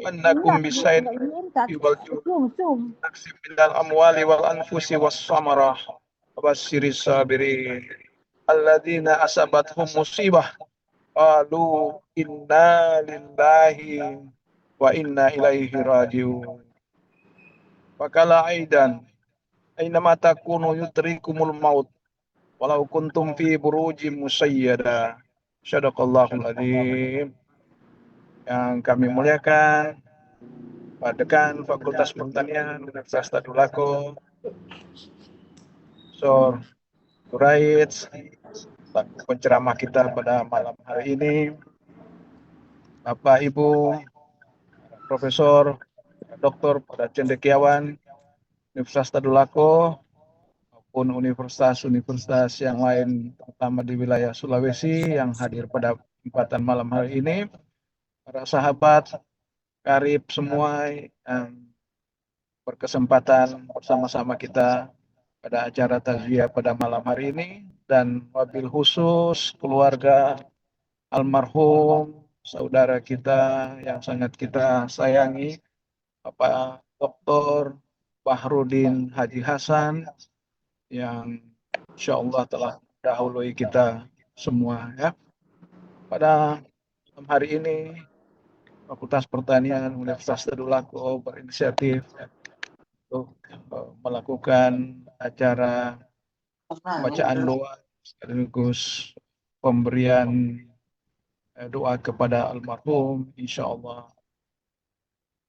annakum bisyai'in wal naqsim minal amwali wal anfusi was samarah wabasyiris sabirin alladzina asabathum musibah qalu inna lillahi wa inna ilaihi rajiun. Wakala aidan ainama takunu yudrikumul maut walau kuntum fi burujim musayyada. Sadaqallahul adzim. Yang kami muliakan Pak Dekan Fakultas Pertanian Universitas Tadulako, Sor Nuraid, penceramah kita pada malam hari ini, Bapak Ibu Profesor Dr. pada cendekiawan Universitas Tadulako maupun universitas-universitas yang lain, terutama di wilayah Sulawesi yang hadir pada kesempatan malam hari ini, para sahabat karib semua yang berkesempatan bersama-sama kita pada acara takziah pada malam hari ini, dan wabil khusus keluarga almarhum saudara kita yang sangat kita sayangi, Bapak Dr. Bahrudin Haji Hasan, yang insya Allah telah mendahului kita semua ya. Pada malam hari ini Fakultas Pertanian Universitas Tadulako berinisiatif untuk melakukan acara bacaan doa sekaligus pemberian doa kepada almarhum, insya Allah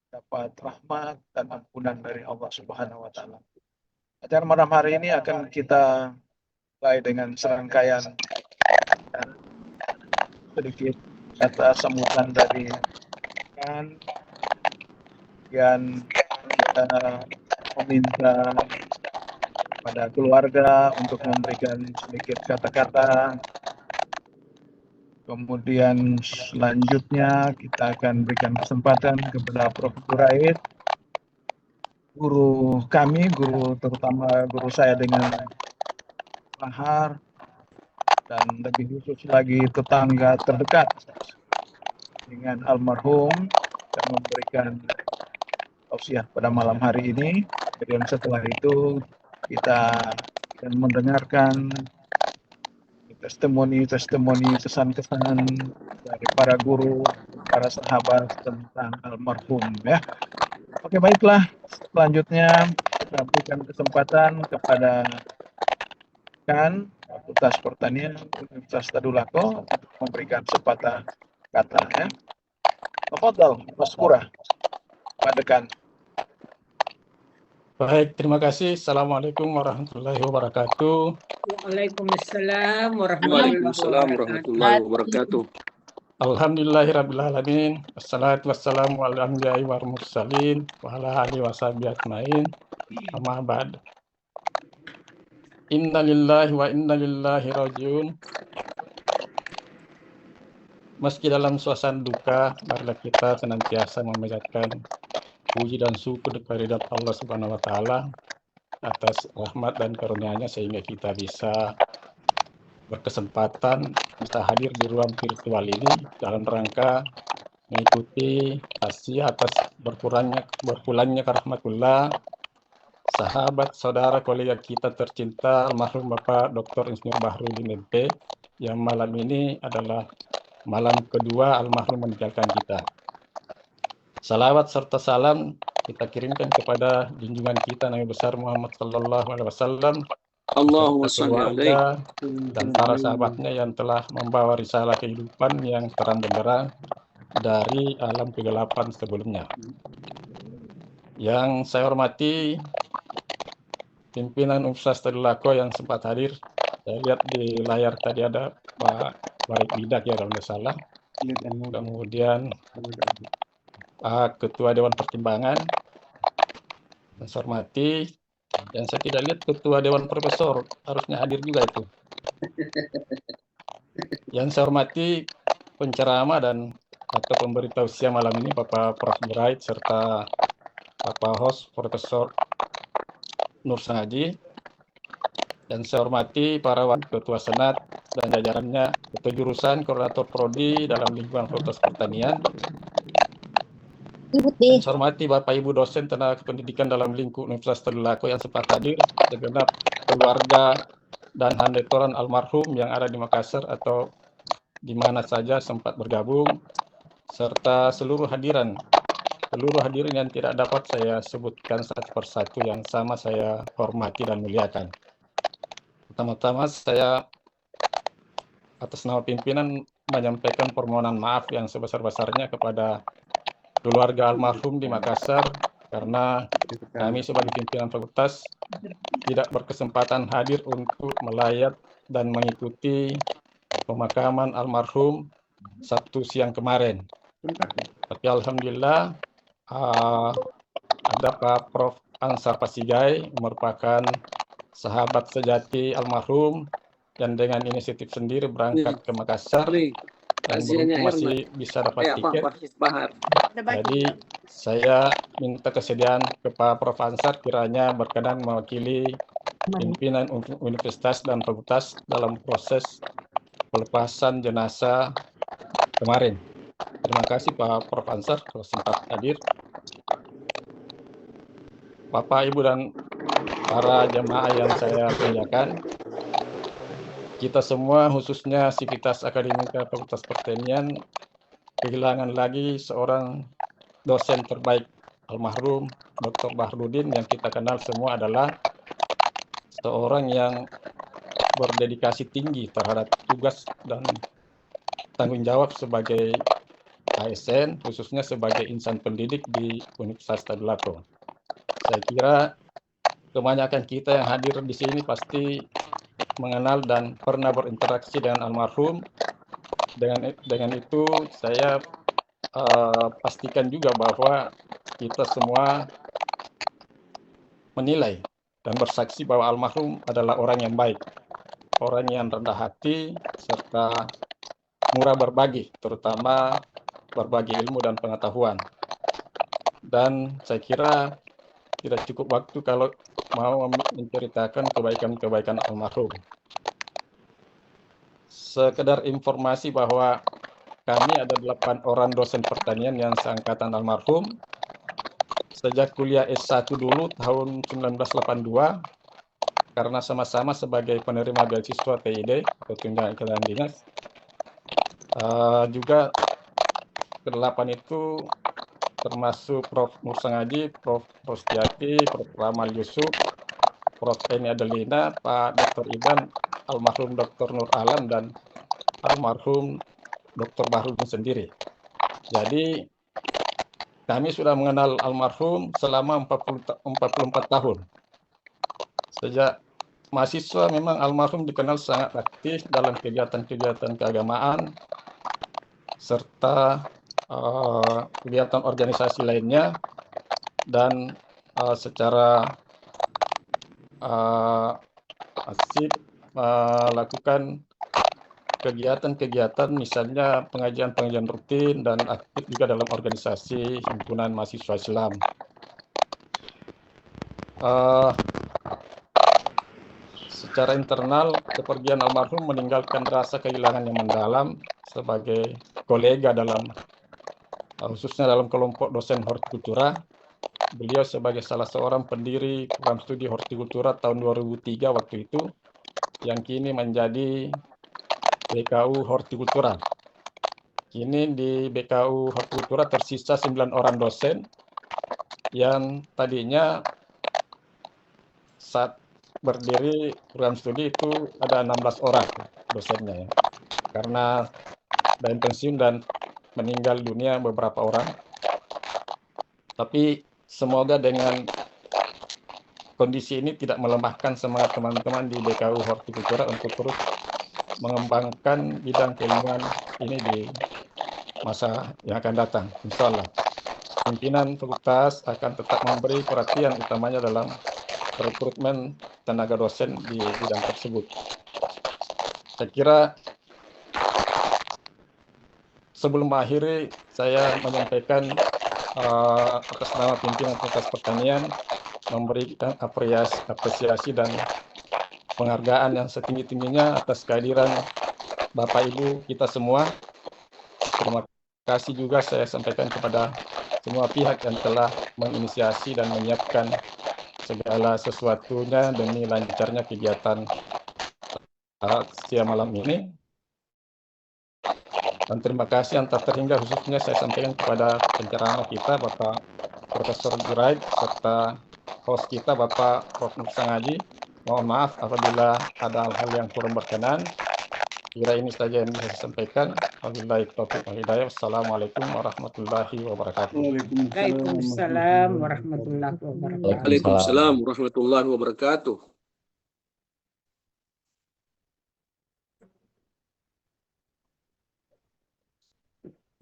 dapat rahmat dan ampunan dari Allah Subhanahu wa Ta'ala. Acara malam hari ini akan kita mulai dengan serangkaian sedikit kata sambutan dari kan, dan kita meminta pada keluarga untuk memberikan sedikit kata-kata. Kemudian selanjutnya kita akan berikan kesempatan kepada Prof. Nuraid, guru kami, terutama guru saya dengan Bahar, dan lebih khusus lagi tetangga terdekat dengan almarhum, dan memberikan tausiah pada malam hari ini. Kemudian setelah itu kita akan mendengarkan testimoni, kesan-kesan dari para guru, para sahabat tentang almarhum ya. Oke, baiklah. Selanjutnya kita berikan kesempatan kepada Fakultas Pertanian Universitas Tadulako untuk memberikan sepatah kata ya. Tafadhal, Maskura, Pak Dekan. Baik, terima kasih. Assalamualaikum warahmatullahi wabarakatuh. Waalaikumsalam warahmatullahi wabarakatuh. Alhamdulillahirrabbilalamin. Wassalatu wassalamu ala anbiya'i wal mursalin wa ala alihi washabihi ajmain. Amma ba'd. Inna lillahi wa inna ilaihi rajiun. Meski dalam suasana duka, marilah kita senantiasa memanjatkan puji dan syukur kehadirat Allah Subhanahu wa Ta'ala atas rahmat dan karunia-Nya sehingga kita bisa berkesempatan bisa hadir di ruang virtual ini dalam rangka mengikuti tasziah atas berpulangnya ke rahmatullah sahabat saudara kolega kita tercinta almarhum Bapak Dr. Insinyur Bahrudin MP, yang malam ini adalah malam kedua almarhum meninggalkan kita. Salawat serta salam kita kirimkan kepada junjungan kita Nabi besar Muhammad sallallahu alaihi wasallam, Allahumma shalli alaihi, dan para sahabatnya yang telah membawa risalah kehidupan yang terang benderang dari alam kegelapan sebelumnya. Yang saya hormati pimpinan Universitas Tadulako yang sempat hadir. Saya lihat di layar tadi ada Pak Barik Bidak ya kalau tidak salah. Kemudian Pak Ketua Dewan Pertimbangan, yang saya hormati, yang saya tidak lihat Ketua Dewan Profesor, harusnya hadir juga itu. Yang saya hormati penceramah dan atau pemberi tausiah malam ini Bapak Prof. Nuraid serta Bapak host Profesor Nur Sangaji. Dan saya hormati para Ketua Senat dan jajarannya, Ketua Jurusan, Koordinator Prodi dalam lingkungan Fakultas Pertanian, Yang saya hormati Bapak Ibu dosen tenaga pendidikan dalam lingkup Universitas Tadulako yang sempat hadir, segenap keluarga dan handetoran almarhum yang ada di Makassar atau di mana saja sempat bergabung, serta seluruh hadirin yang tidak dapat saya sebutkan satu persatu yang sama saya hormati dan muliakan. Pertama-tama saya atas nama pimpinan menyampaikan permohonan maaf yang sebesar-besarnya kepada keluarga almarhum di Makassar karena kami sebagai pimpinan fakultas tidak berkesempatan hadir untuk melayat dan mengikuti pemakaman almarhum Sabtu siang kemarin. Tapi alhamdulillah ada Pak Prof. Ansar Pasigai merupakan sahabat sejati almarhum dan dengan inisiatif sendiri berangkat ke Makassar dan masih bisa dapat tiket. Jadi saya minta kesediaan ke Pak Prof. Ansar kiranya berkenan mewakili pimpinan universitas dan fakultas dalam proses pelepasan jenazah kemarin. Terima kasih Pak Prof. Ansar kalau sempat hadir. Bapak, Ibu, dan para jemaah yang saya muliakan, kita semua khususnya Sivitas Akademika Fakultas Pertanian kehilangan lagi seorang dosen terbaik, almarhum Dr. Bahrudin, yang kita kenal semua adalah seorang yang berdedikasi tinggi terhadap tugas dan tanggung jawab sebagai ASN, khususnya sebagai insan pendidik di Universitas Tadulako. Saya kira kebanyakan kita yang hadir di sini pasti mengenal dan pernah berinteraksi dengan almarhum. Dengan itu saya pastikan juga bahwa kita semua menilai dan bersaksi bahwa almarhum adalah orang yang baik, orang yang rendah hati, serta murah berbagi, terutama berbagi ilmu dan pengetahuan. Dan saya kira tidak cukup waktu kalau mau menceritakan kebaikan-kebaikan almarhum. Sekedar informasi bahwa kami ada 8 orang dosen pertanian yang seangkatan almarhum. Sejak kuliah S1 dulu tahun 1982, karena sama-sama sebagai penerima beasiswa TID atau tunjangan iklan dinas. Juga ke-8 itu termasuk Prof. Nur Sangaji, Prof. Rostiati, Prof. Ramal Yusuf, Prof. Eni Adelina, Pak Dr. Iban, almarhum Dr. Nur Alam, dan almarhum Dr. Bahrudin sendiri. Jadi kami sudah mengenal almarhum selama 44 tahun. Sejak mahasiswa memang almarhum dikenal sangat aktif dalam kegiatan-kegiatan keagamaan serta kegiatan organisasi lainnya, dan secara asik melakukan kegiatan-kegiatan misalnya pengajian-pengajian rutin dan aktif juga dalam organisasi himpunan mahasiswa Islam. Secara internal, kepergian almarhum meninggalkan rasa kehilangan yang mendalam sebagai kolega dalam khususnya dalam kelompok dosen hortikultura. Beliau sebagai salah seorang pendiri program studi hortikultura tahun 2003 waktu itu, yang kini menjadi BKU Hortikultura. Kini di BKU Hortikultura tersisa 9 orang dosen yang tadinya saat berdiri program studi itu ada 16 orang dosennya ya. Karena dan pensiun dan meninggal dunia beberapa orang. Tapi semoga dengan kondisi ini tidak melemahkan semangat teman-teman di BKU Hortikultura untuk terus mengembangkan bidang keilmuan ini di masa yang akan datang. Insya Allah, pimpinan fakultas akan tetap memberi perhatian utamanya dalam rekrutmen tenaga dosen di bidang tersebut. Saya kira sebelum mengakhiri, saya menyampaikan atas nama pimpinan Fakultas Pertanian memberikan apresiasi dan penghargaan yang setinggi-tingginya atas kehadiran Bapak Ibu kita semua. Terima kasih juga saya sampaikan kepada semua pihak yang telah menginisiasi dan menyiapkan segala sesuatunya demi lancarnya kegiatan siang malam ini. Dan terima kasih yang tak terhingga khususnya saya sampaikan kepada penceramah kita Bapak Profesor Juraid serta host kita Bapak Prof. Sangaji. Mohon maaf apabila ada hal-hal yang kurang berkenan. Kira ini saja yang bisa saya sampaikan. Wabillahi taufiq wal hidayah. Wassalamualaikum warahmatullahi wabarakatuh. Waalaikumsalam warahmatullahi wabarakatuh. Waalaikumsalam warahmatullahi wabarakatuh.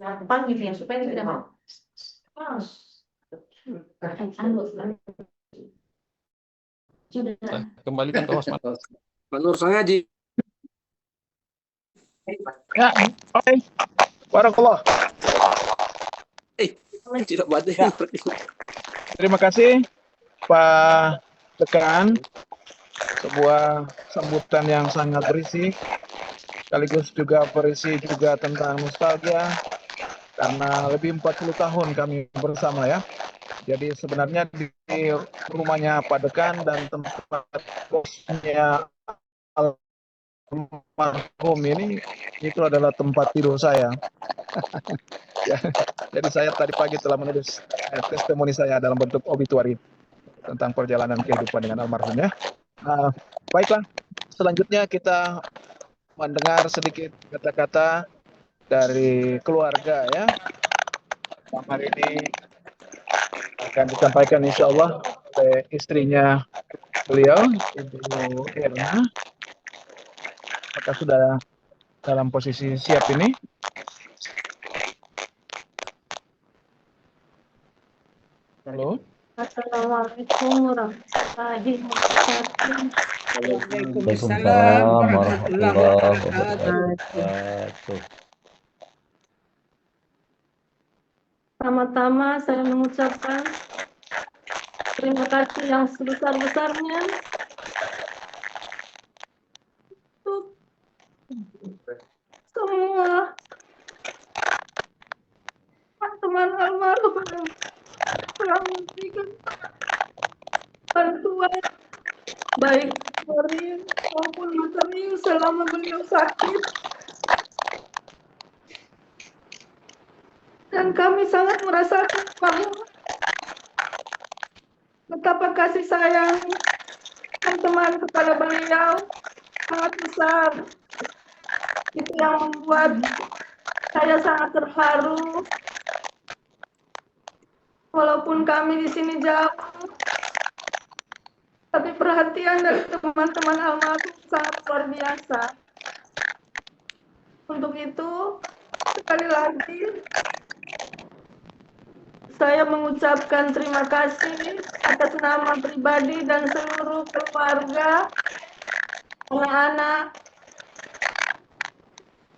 Panggil ya supaya tidak mau. Saya kembalikan ke host. Pak Nur Sangaji. Ya, oke. Barakallah. Tidak baca. Terima kasih Pak Dekan. Sebuah sambutan yang sangat berisi, sekaligus juga berisi juga tentang nostalgia, karena lebih 40 tahun kami bersama ya. Jadi sebenarnya di rumahnya Pak Dekan dan tempat kosnya almarhum ini itu adalah tempat tidur saya. Ya, jadi saya tadi pagi telah menulis testimoni saya dalam bentuk obituari tentang perjalanan kehidupan dengan almarhum ya. Baiklah, selanjutnya kita mendengar sedikit kata-kata dari keluarga ya. Hari ini akan disampaikan insya Allah oleh istrinya beliau, Ibu Irna. Apakah sudah dalam posisi siap ini? Halo? Assalamualaikum warahmatullahi wabarakatuh. Waalaikumsalam warahmatullahi wabarakatuh. Pertama-tama saya mengucapkan terima kasih yang sebesar-besarnya untuk semua teman almarhum yang telah memberikan bantuan baik materi maupun materi selama beliau sakit, dan kami sangat merasakan bahwa betapa kasih sayang teman-teman kepada beliau sangat besar. Itu yang membuat saya sangat terharu. Walaupun kami di sini jauh, tapi perhatian dari teman-teman almarhum sangat luar biasa. Untuk itu, sekali lagi, saya mengucapkan terima kasih atas nama pribadi dan seluruh keluarga, anak-anak.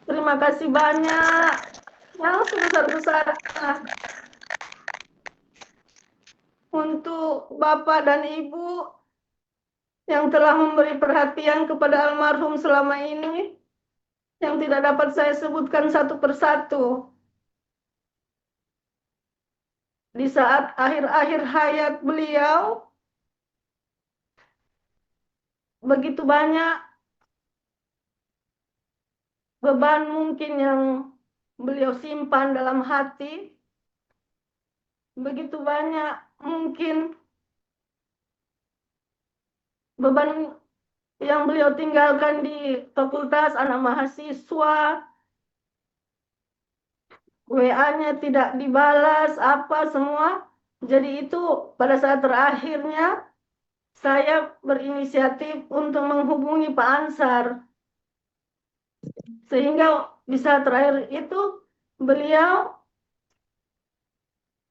Terima kasih banyak yang sebesar-besarnya untuk Bapak dan Ibu yang telah memberi perhatian kepada almarhum selama ini, yang tidak dapat saya sebutkan satu persatu. Di saat akhir-akhir hayat beliau, begitu banyak beban mungkin yang beliau simpan dalam hati, begitu banyak mungkin beban yang beliau tinggalkan di fakultas, anak mahasiswa, WA-nya tidak dibalas, apa semua. Jadi itu pada saat terakhirnya saya berinisiatif untuk menghubungi Pak Ansar. Sehingga bisa terakhir itu beliau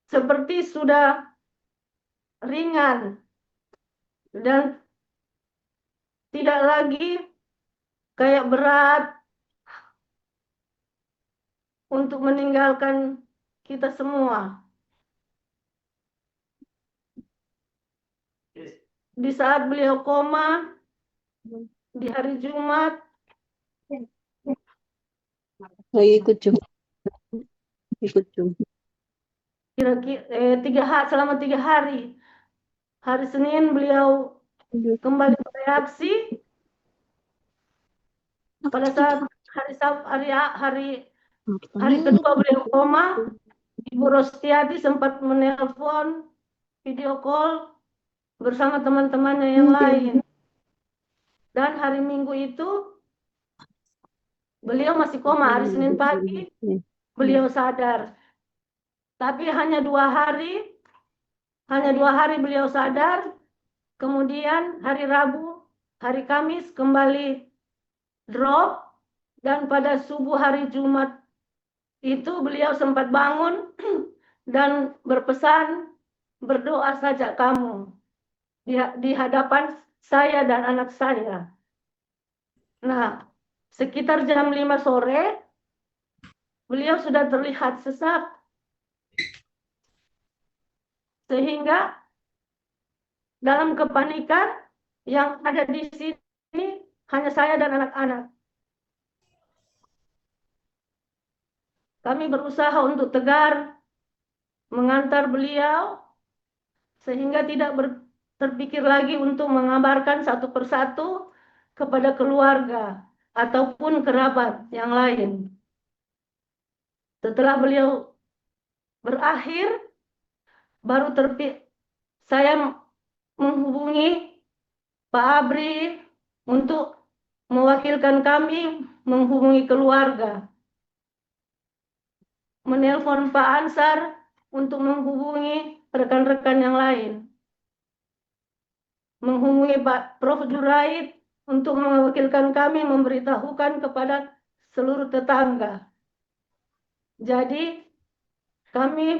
seperti sudah ringan dan tidak lagi kayak berat untuk meninggalkan kita semua. Di saat beliau koma di hari Jumat, Saya ikut Jum. selama 3 hari. Hari Senin beliau kembali bereaksi. Pada saat hari kedua beliau koma, Ibu Rostiati sempat menelpon video call bersama teman-temannya yang lain. Dan hari Minggu itu beliau masih koma. Hari Senin pagi beliau sadar. Tapi hanya 2 hari beliau sadar. Kemudian hari Rabu, hari Kamis kembali drop. Dan pada subuh hari Jumat itu beliau sempat bangun dan berpesan, berdoa saja kamu di hadapan saya dan anak saya. Nah, sekitar jam 5 sore, beliau sudah terlihat sesak. Sehingga dalam kepanikan yang ada di sini hanya saya dan anak-anak. Kami berusaha untuk tegar, mengantar beliau, sehingga tidak terpikir lagi untuk mengabarkan satu persatu kepada keluarga ataupun kerabat yang lain. Setelah beliau berakhir, baru saya menghubungi Pak Abri untuk mewakilkan kami menghubungi keluarga. Menelpon Pak Ansar untuk menghubungi rekan-rekan yang lain. Menghubungi Pak Prof. Juraid untuk mewakilkan kami memberitahukan kepada seluruh tetangga. Jadi kami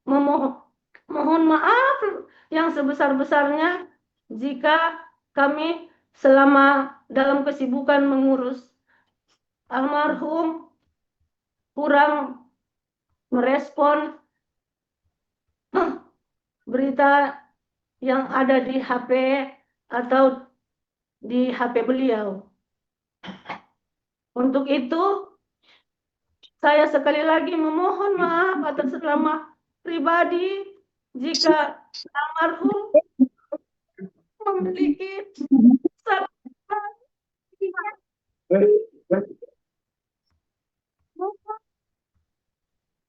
mohon maaf yang sebesar-besarnya jika kami selama dalam kesibukan mengurus almarhum kurang merespon berita yang ada di HP atau di HP beliau. Untuk itu, saya sekali lagi memohon maaf atas nama pribadi jika almarhum memiliki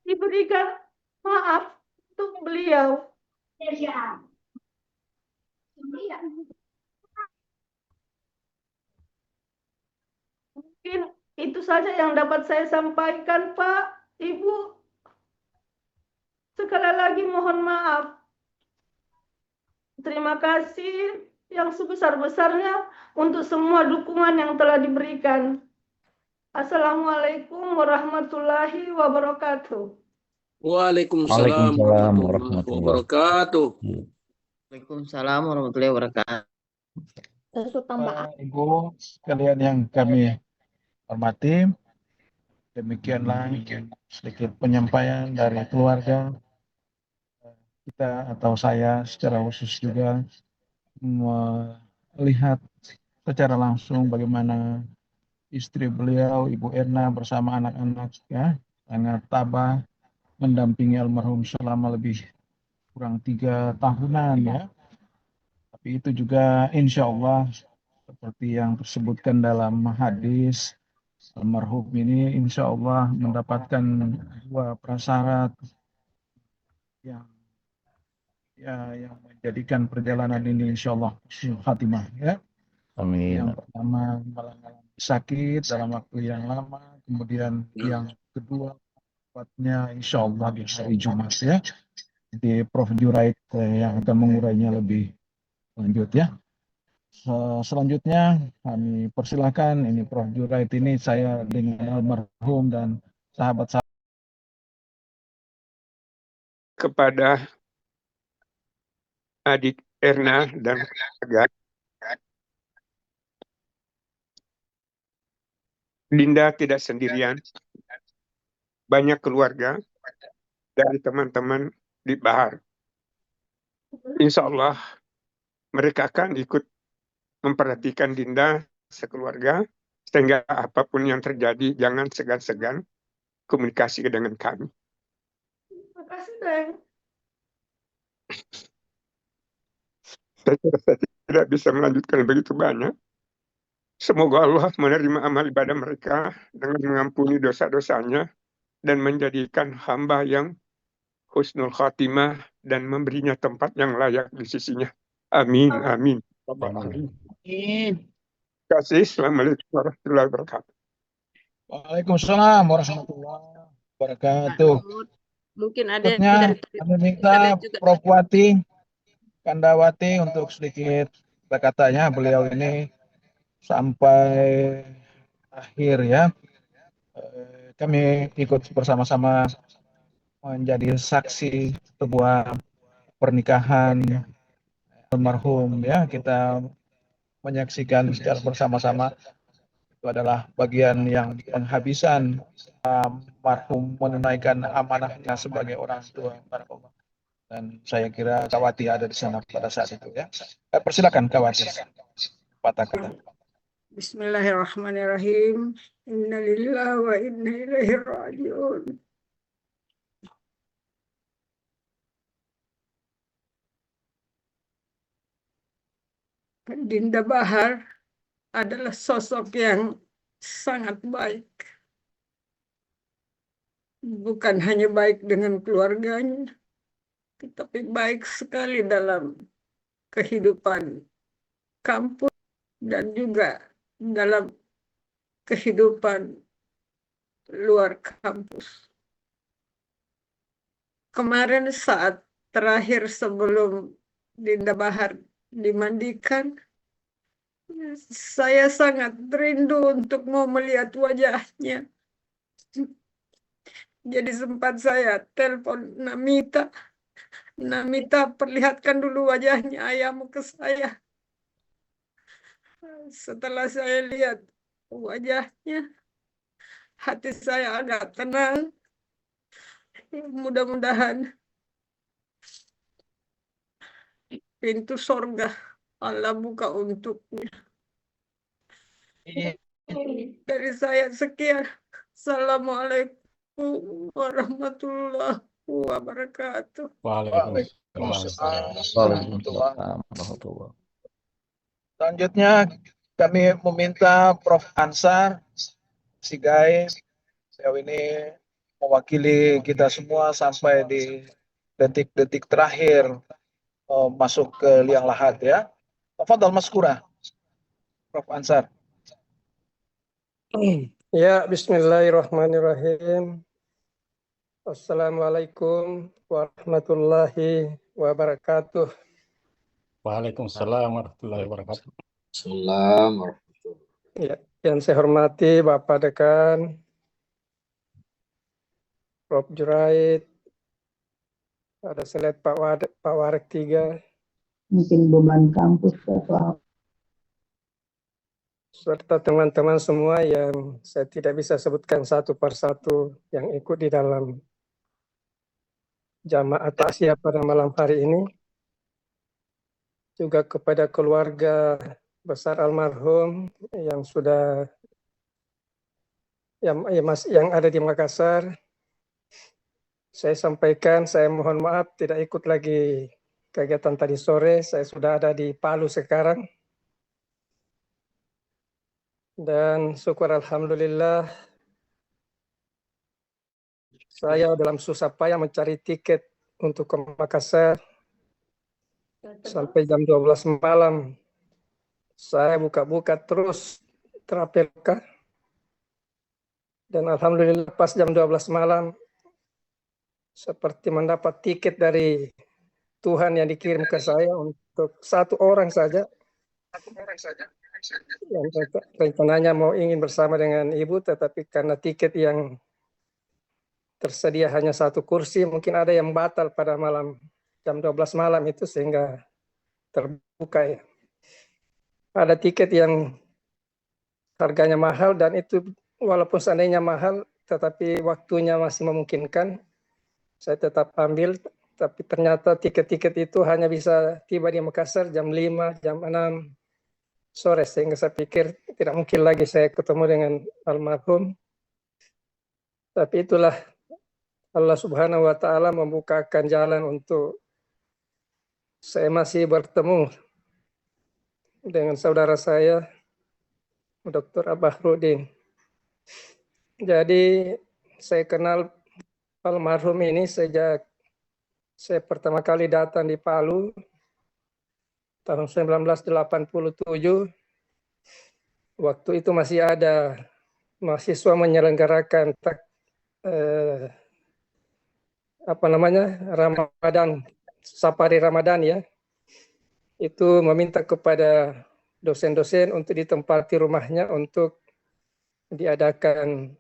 diberikan maaf untuk beliau. Mungkin itu saja yang dapat saya sampaikan, Pak, Ibu. Sekali lagi mohon maaf. Terima kasih yang sebesar-besarnya untuk semua dukungan yang telah diberikan. Assalamualaikum warahmatullahi wabarakatuh. Waalaikumsalam warahmatullahi wabarakatuh. Waalaikumsalam warahmatullahi wabarakatuh. Bapak, Ibu sekalian yang kami hormati, demikianlah sedikit penyampaian dari keluarga kita atau saya secara khusus juga melihat secara langsung bagaimana istri beliau, Ibu Erna bersama anak-anak ya sangat tabah mendampingi almarhum selama lebih kurang 3 tahunan ya. Tapi itu juga insya Allah seperti yang tersebutkan dalam hadis, almarhum ini insya Allah mendapatkan 2 prasyarat yang menjadikan perjalanan ini insya Allah husnul khatimah ya. Amin. Yang pertama mengalami sakit dalam waktu yang lama, kemudian yang kedua tepatnya insya Allah di hari Jumat ya. Jadi Prof. Juraid yang akan mengurainya lebih lanjut ya. Selanjutnya kami persilahkan ini Prof. Juraid ini saya dengan almarhum dan sahabat-sahabat kepada adik Erna dan keluarga. Dinda tidak sendirian, banyak keluarga dan teman-teman di Bahar. Insya Allah mereka akan ikut memperhatikan Dinda sekeluarga, sehingga apapun yang terjadi jangan segan-segan komunikasi dengan kami. Terima kasih, Deng. Saya kira saya tidak bisa melanjutkan begitu banyak. Semoga Allah menerima amal ibadah mereka dengan mengampuni dosa-dosanya dan menjadikan hamba yang husnul khatimah dan memberinya tempat yang layak di sisinya. Amin, amin. Amin. Terima kasih. Assalamualaikum warahmatullahi wabarakatuh. Waalaikumsalam warahmatullahi wabarakatuh. Mungkin ada Berikutnya dari kami minta juga. Prof. Wati Kandawati untuk sedikit kata-katanya. Beliau ini sampai akhir ya. Kami ikut bersama-sama menjadi saksi sebuah pernikahan almarhum ya. Kita menyaksikan secara bersama-sama. Itu adalah bagian yang penghabisan almarhum menunaikan amanahnya sebagai orang tua. Dan saya kira Kawati ada di sana pada saat itu ya. Persilakan Kawati. Patah kata. Bismillahirrahmanirrahim. Innalillahi wa inna ilaihi raji'un. Dinda Bahar adalah sosok yang sangat baik. Bukan hanya baik dengan keluarganya, tetapi baik sekali dalam kehidupan kampus dan juga dalam kehidupan luar kampus. Kemarin saat terakhir sebelum Dinda Bahar dimandikan, saya sangat rindu untuk mau melihat wajahnya. Jadi sempat saya telepon Namita. Namita, perlihatkan dulu wajahnya ayahmu ke saya. Setelah saya lihat wajahnya, hati saya agak tenang. Mudah-mudahan pintu sorga Allah buka untuknya. Dari saya sekian. Assalamualaikum warahmatullahi wabarakatuh. Waalaikumsalam warahmatullahi. Selanjutnya kami meminta Prof. Ansar Sigai. Beliau ini mewakili kita semua sampai di detik-detik terakhir masuk ke liang lahat ya. Tafadhal maskura, Prof. Ansar. Ya, bismillahirrahmanirrahim. Assalamualaikum warahmatullahi wabarakatuh. Waalaikumsalam warahmatullahi wabarakatuh. Ya, yang saya hormati Bapak Dekan, Prof. Juraid, ada slide Pak Warek 3. Mungkin beban kampus atau serta teman-teman semua yang saya tidak bisa sebutkan satu persatu yang ikut di dalam jamaah takziah pada malam hari ini. Juga kepada keluarga besar almarhum yang sudah yang ada di Makassar. Saya sampaikan, saya mohon maaf tidak ikut lagi kegiatan tadi sore. Saya sudah ada di Palu sekarang. Dan syukur alhamdulillah saya dalam susah payah mencari tiket untuk ke Makassar sampai jam 12 malam. Saya buka-buka terus Traveloka. Dan alhamdulillah pas jam 12 malam seperti mendapat tiket dari Tuhan yang dikirim ke saya untuk satu orang saja. Yang rencananya mau ingin bersama dengan ibu, tetapi karena tiket yang tersedia hanya satu kursi, mungkin ada yang batal pada malam jam 12 malam itu sehingga terbuka ya. Ada tiket yang harganya mahal dan itu walaupun seandainya mahal, tetapi waktunya masih memungkinkan, saya tetap ambil. Tapi ternyata tiket-tiket itu hanya bisa tiba di Makassar jam 5, jam 6 sore, sehingga saya pikir tidak mungkin lagi saya ketemu dengan almarhum. Tapi itulah Allah Subhanahu wa Ta'ala membukakan jalan untuk saya masih bertemu dengan saudara saya, Dr. Abahrudin. Jadi saya kenal almarhum ini sejak saya pertama kali datang di Palu tahun 1987. Waktu itu masih ada mahasiswa menyelenggarakan Ramadan, safari Ramadan ya. Itu meminta kepada dosen-dosen untuk ditempati rumahnya untuk diadakan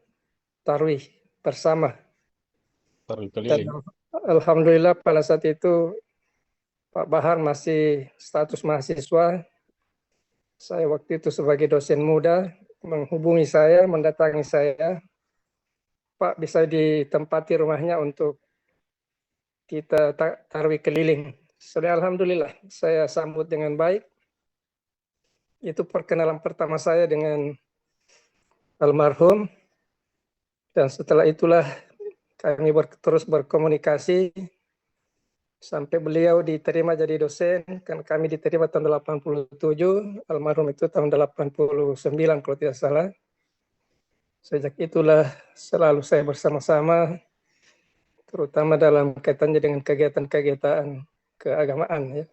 tarawih bersama. Tarawih Dan keliling. alhamdulillah pada saat itu Pak Bahar masih status mahasiswa. Saya waktu itu sebagai dosen muda menghubungi saya, mendatangi saya. Pak, bisa ditempati rumahnya untuk kita tarawih keliling. Saya alhamdulillah saya sambut dengan baik. Itu perkenalan pertama saya dengan almarhum. Dan setelah itulah kami terus berkomunikasi sampai beliau diterima jadi dosen. Kan kami diterima tahun 87, almarhum itu tahun 89 kalau tidak salah. Sejak itulah selalu saya bersama-sama, terutama dalam kaitannya dengan kegiatan-kegiatan keagamaan ya.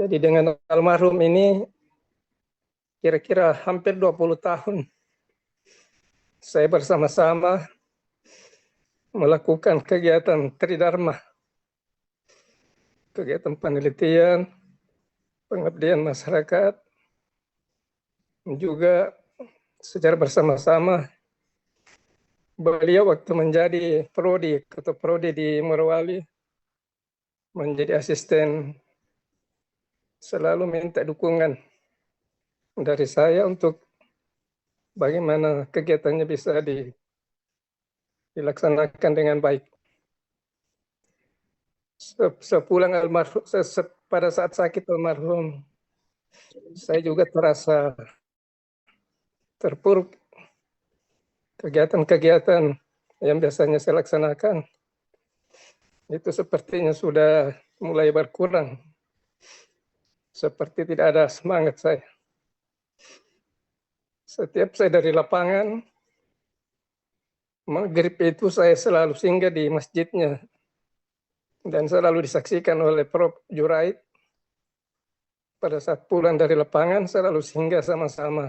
Jadi dengan almarhum ini kira-kira hampir 20 tahun saya bersama-sama melakukan kegiatan tridharma, kegiatan penelitian, pengabdian masyarakat, juga secara bersama-sama. Beliau waktu menjadi ketua prodi di Morowali, menjadi asisten, selalu minta dukungan dari saya untuk bagaimana kegiatannya bisa dilaksanakan dengan baik. Sepulang almarhum, pada saat sakit almarhum, saya juga terasa terpuruk. Kegiatan-kegiatan yang biasanya saya laksanakan itu sepertinya sudah mulai berkurang. Seperti tidak ada semangat saya. Setiap saya dari lapangan, maghrib itu saya selalu singgah di masjidnya. Dan selalu disaksikan oleh Prof. Juraid. Pada saat pulang dari lapangan, selalu singgah sama-sama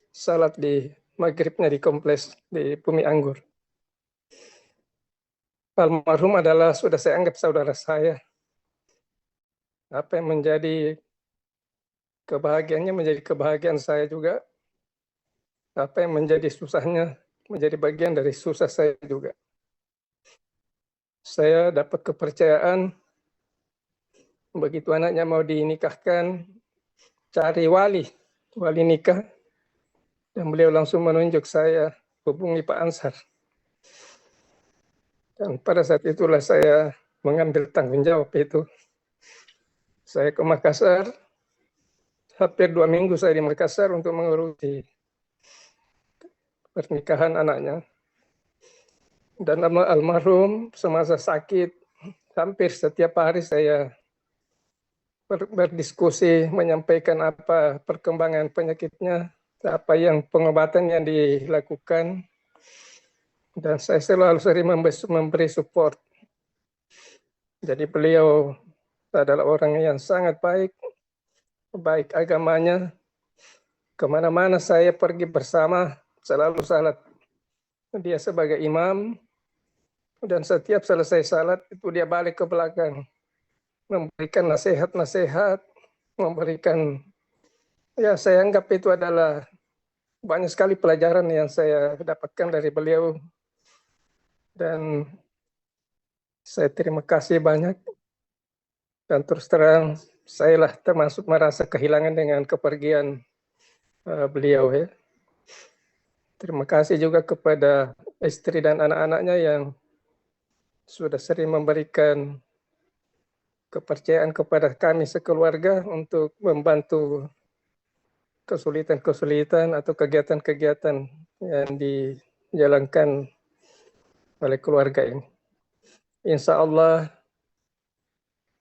salat di maghribnya di kompleks di Bumi Anggur. Almarhum adalah sudah saya anggap saudara saya. Apa yang menjadi kebahagiaannya menjadi kebahagiaan saya juga. Apa yang menjadi susahnya menjadi bagian dari susah saya juga. Saya dapat kepercayaan begitu anaknya mau dinikahkan, cari wali nikah, dan beliau langsung menunjuk saya hubungi Pak Ansar. Dan pada saat itulah saya mengambil tanggung jawab itu. Saya ke Makassar, hampir 2 minggu saya di Makassar untuk mengurusi pernikahan anaknya. Dan almarhum semasa sakit, hampir setiap hari saya berdiskusi, menyampaikan apa perkembangan penyakitnya, apa yang pengobatan yang dilakukan, dan saya selalu sering memberi support. Jadi beliau adalah orang yang sangat baik agamanya. Kemana-mana saya pergi bersama, selalu salat. Dia sebagai imam, dan setiap selesai salat itu dia balik ke belakang, memberikan nasihat-nasihat, memberikan, ya saya anggap itu adalah banyak sekali pelajaran yang saya dapatkan dari beliau. Dan saya terima kasih banyak. Dan terus terang, saya lah termasuk merasa kehilangan dengan kepergian beliau ya. Terima kasih juga kepada istri dan anak-anaknya yang sudah sering memberikan kepercayaan kepada kami sekeluarga untuk membantu kesulitan-kesulitan atau kegiatan-kegiatan yang dijalankan oleh keluarga ini. Insya Allah,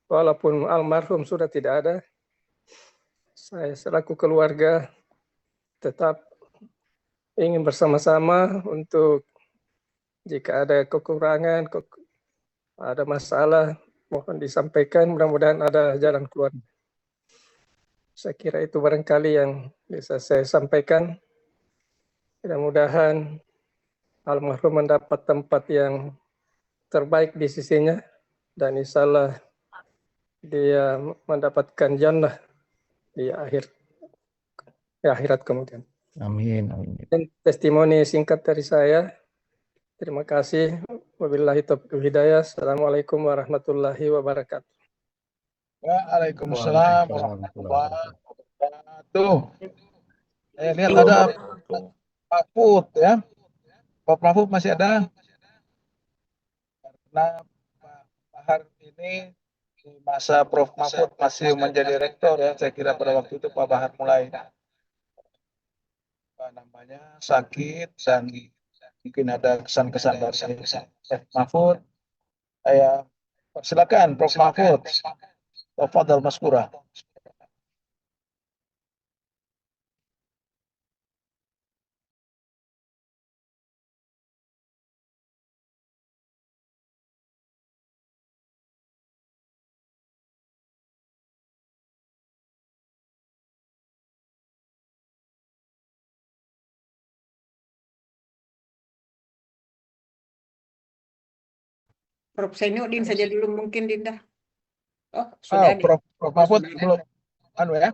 walaupun almarhum sudah tidak ada, saya selaku keluarga tetap ingin bersama-sama untuk jika ada kekurangan, ada masalah, mohon disampaikan, mudah-mudahan ada jalan keluar. Saya kira itu barangkali yang bisa saya sampaikan. Mudah-mudahan almarhum mendapat tempat yang terbaik di sisinya, dan insya Allah dia mendapatkan jannah di akhirat kemudian. Amin. Amin. Dan testimoni singkat dari saya. Terima kasih. Wabillahi taufiq wal hidayah. Assalamualaikum warahmatullahi wabarakatuh. Waalaikumsalam warahmatullahi wabarakatuh. Saya lihat ada Pak Mahfud ya. Pak Mahfud masih ada? Karena Pak Bahar ini di masa Prof Mahfud masih menjadi rektor ya. Saya kira pada waktu itu Pak Bahar mulai sakit dan mungkin ada kesan-kesan dari Prof Mahfud. Saya persilakan Prof Mahfud. Tafadhal maskura. Prof. Zainuddin saja dulu mungkin, Dinda. Oh, sudah nih. Prof Mahfud belum ya.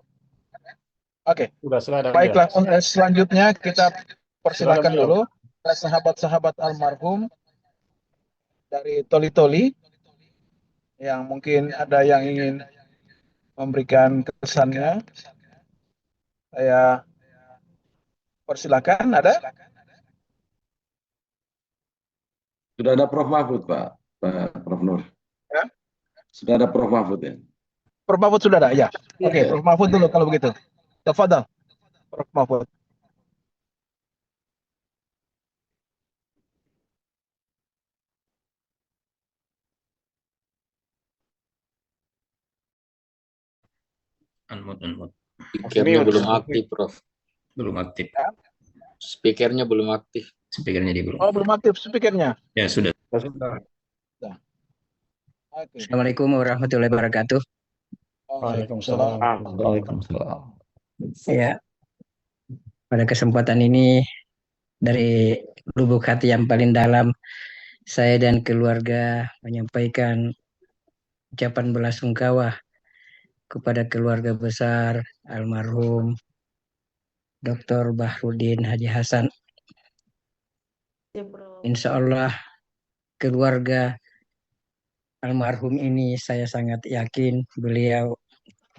Oke. Sudah. Baiklah, selanjutnya kita persilakan dulu sahabat-sahabat almarhum dari Toli-Toli yang mungkin ada yang ingin memberikan kesannya. Saya persilakan, ada? Sudah ada Prof. Mahfud, Pak Prof. Nur. Ya? Sudah ada Prof. Mahfud ya? Prof Mahfud sudah ada, ya. Oke, Prof Mahfud dulu kalau begitu. Tafadhal, Prof Mahfud. Unmute. Speakernya belum aktif, Prof. Belum aktif. Ya? Speakernya belum aktif. Speakernya dia belum. Oh, belum aktif speakernya. Ya, sudah. Okay. Assalamualaikum warahmatullahi wabarakatuh. Waalaikumsalam. Waalaikumsalam. Ya, pada kesempatan ini dari lubuk hati yang paling dalam, saya dan keluarga menyampaikan ucapan belasungkawa kepada keluarga besar almarhum Dr. Bahrudin Haji Hasan. Insya Allah keluarga almarhum ini saya sangat yakin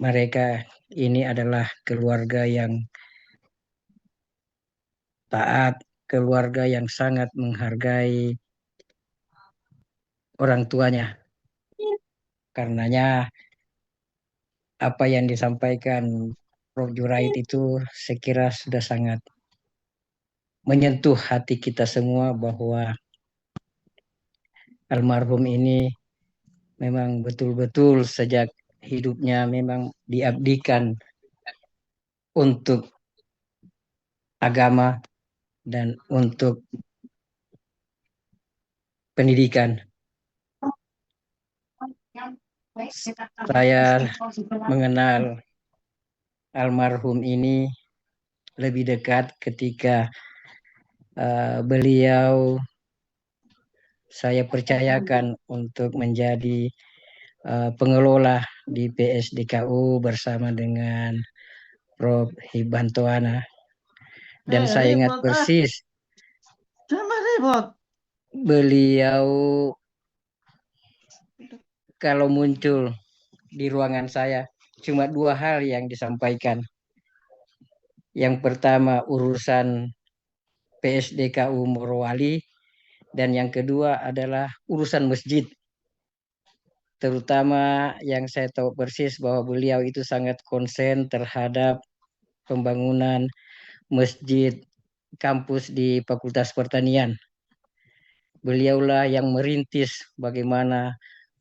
mereka ini adalah keluarga yang taat, keluarga yang sangat menghargai orang tuanya. Karenanya apa yang disampaikan Prof. Jurait itu saya kira sudah sangat menyentuh hati kita semua bahwa almarhum ini memang betul-betul sejak hidupnya memang diabdikan untuk agama dan untuk pendidikan. Saya mengenal almarhum ini lebih dekat ketika beliau saya percayakan untuk menjadi pengelola di PSDKU bersama dengan Prof. Hibantoana. Dan saya ingat persis beliau kalau muncul di ruangan saya cuma dua hal yang disampaikan. Yang pertama urusan PSDKU Morowali, dan yang kedua adalah urusan masjid. Terutama yang saya tahu persis bahwa beliau itu sangat konsen terhadap pembangunan masjid kampus di Fakultas Pertanian. beliaulah yang merintis bagaimana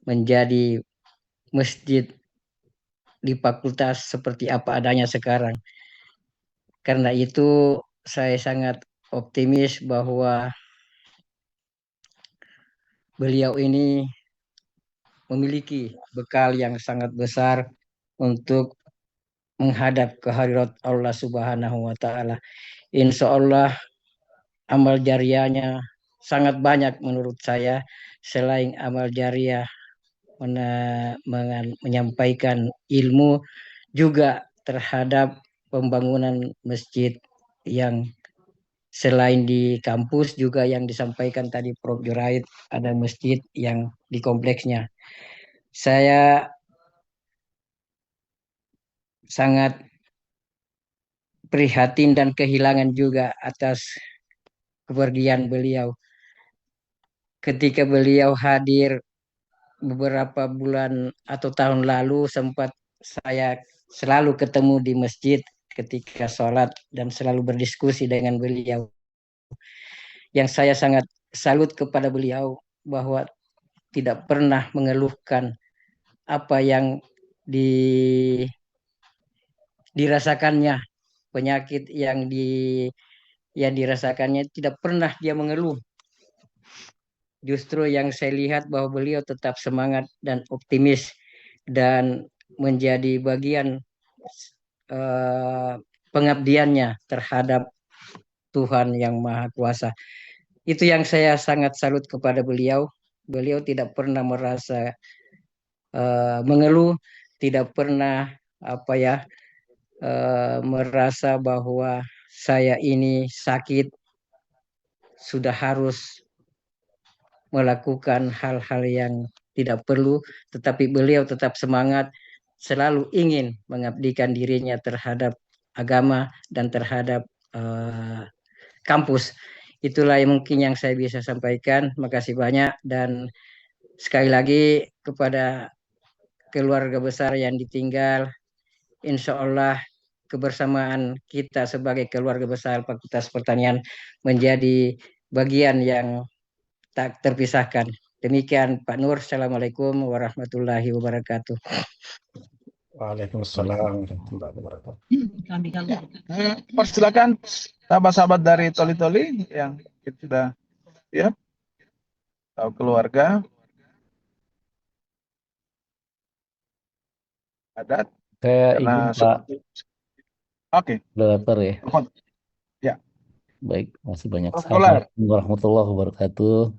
menjadi masjid di fakultas seperti apa adanya sekarang. Karena itu saya sangat optimis bahwa beliau ini memiliki bekal yang sangat besar untuk menghadap ke hadirat Allah Subhanahu wa Ta'ala. Insya Allah amal jariahnya sangat banyak menurut saya. Selain amal jariah menyampaikan ilmu, juga terhadap pembangunan masjid yang selain di kampus juga yang disampaikan tadi Prof. Juraid, ada masjid yang di kompleksnya. Saya sangat prihatin dan kehilangan juga atas kepergian beliau. Ketika beliau hadir beberapa bulan atau tahun lalu, sempat saya selalu ketemu di masjid ketika sholat dan selalu berdiskusi dengan beliau. Yang saya sangat salut kepada beliau bahwa tidak pernah mengeluhkan apa yang dirasakannya, penyakit yang dirasakannya, tidak pernah dia mengeluh. Justru yang saya lihat bahwa beliau tetap semangat dan optimis dan menjadi bagian pengabdiannya terhadap Tuhan yang Maha Kuasa. Itu yang saya sangat salut kepada beliau. Beliau tidak pernah merasa mengeluh, tidak pernah merasa bahwa saya ini sakit, sudah harus melakukan hal-hal yang tidak perlu, tetapi beliau tetap semangat, selalu ingin mengabdikan dirinya terhadap agama dan terhadap kampus. Itulah yang mungkin yang saya bisa sampaikan. Makasih banyak, dan sekali lagi kepada keluarga besar yang ditinggal, insya Allah kebersamaan kita sebagai keluarga besar Fakultas Pertanian menjadi bagian yang tak terpisahkan. Demikian Pak Nur. Assalamualaikum warahmatullahi wabarakatuh. Waalaikumsalam warahmatullahi wabarakatuh. Persilakan sahabat-sahabat dari Toli-Toli yang sudah siap, atau keluarga adat. Saya izin Pak. Oke. Moderator ya. Ya. Baik, masih banyak. Prof. Assalamualaikum warahmatullahi wabarakatuh.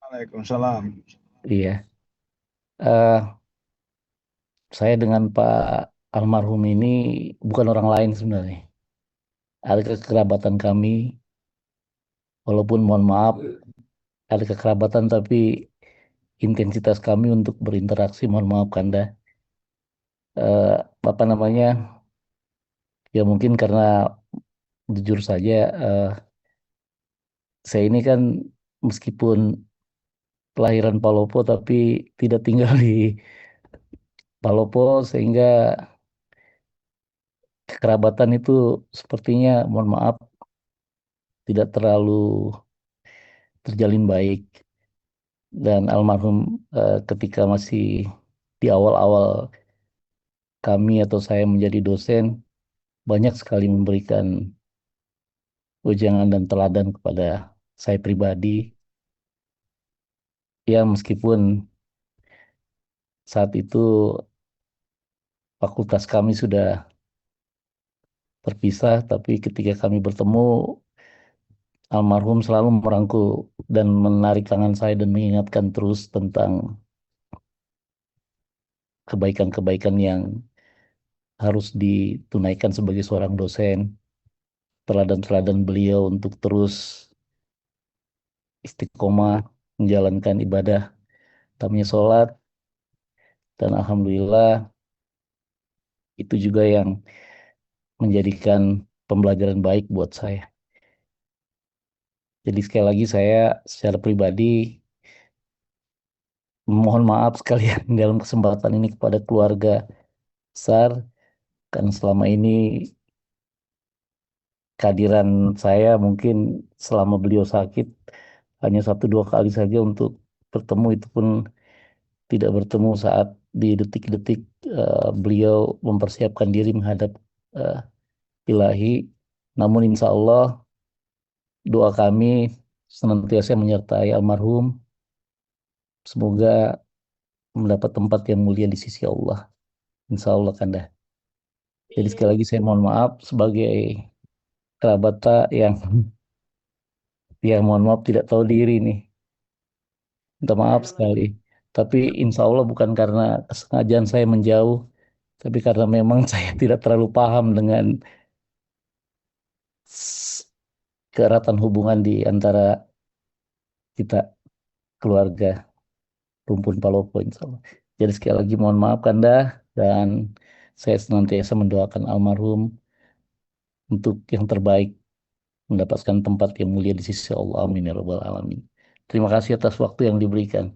Waalaikumsalam. Iya. Saya dengan Pak almarhum ini bukan orang lain sebenarnya. Ada kekerabatan kami, walaupun mohon maaf ada kekerabatan, tapi intensitas kami untuk berinteraksi, mohon maaf Kanda. Apa namanya? Ya mungkin karena jujur saja, saya ini kan meskipun kelahiran Palopo tapi tidak tinggal di Palopo, sehingga kekerabatan itu sepertinya, mohon maaf, tidak terlalu terjalin baik. Dan almarhum ketika masih di awal-awal kami atau saya menjadi dosen, banyak sekali memberikan ujangan dan teladan kepada saya pribadi. Ya meskipun saat itu fakultas kami sudah terpisah, tapi ketika kami bertemu, almarhum selalu merangkul dan menarik tangan saya dan mengingatkan terus tentang kebaikan-kebaikan yang harus ditunaikan sebagai seorang dosen. Teladan-teladan beliau untuk terus istiqomah menjalankan ibadah, utamanya sholat. Dan alhamdulillah itu juga yang menjadikan pembelajaran baik buat saya. Jadi sekali lagi saya secara pribadi mohon maaf sekalian dalam kesempatan ini kepada keluarga besar, karena selama ini kehadiran saya mungkin selama beliau sakit hanya 1-2 kali saja untuk bertemu, itu pun tidak bertemu saat di detik-detik beliau mempersiapkan diri menghadap eh, ilahi. Namun insya Allah doa kami senantiasa menyertai almarhum, semoga mendapat tempat yang mulia di sisi Allah. Insya Allah Kanda. Jadi sekali lagi saya mohon maaf sebagai kerabat yang mohon maaf tidak tahu diri nih. Minta maaf sekali. Tapi insya Allah bukan karena kesengajaan saya menjauh, tapi karena memang saya tidak terlalu paham dengan keeratan hubungan di antara kita keluarga Rumpun Palopo insya Allah. Jadi sekali lagi mohon maaf Kanda, dan saya senantiasa mendoakan almarhum untuk yang terbaik, mendapatkan tempat yang mulia di sisi Allah. Amin ya rabbal alamin. Terima kasih atas waktu yang diberikan.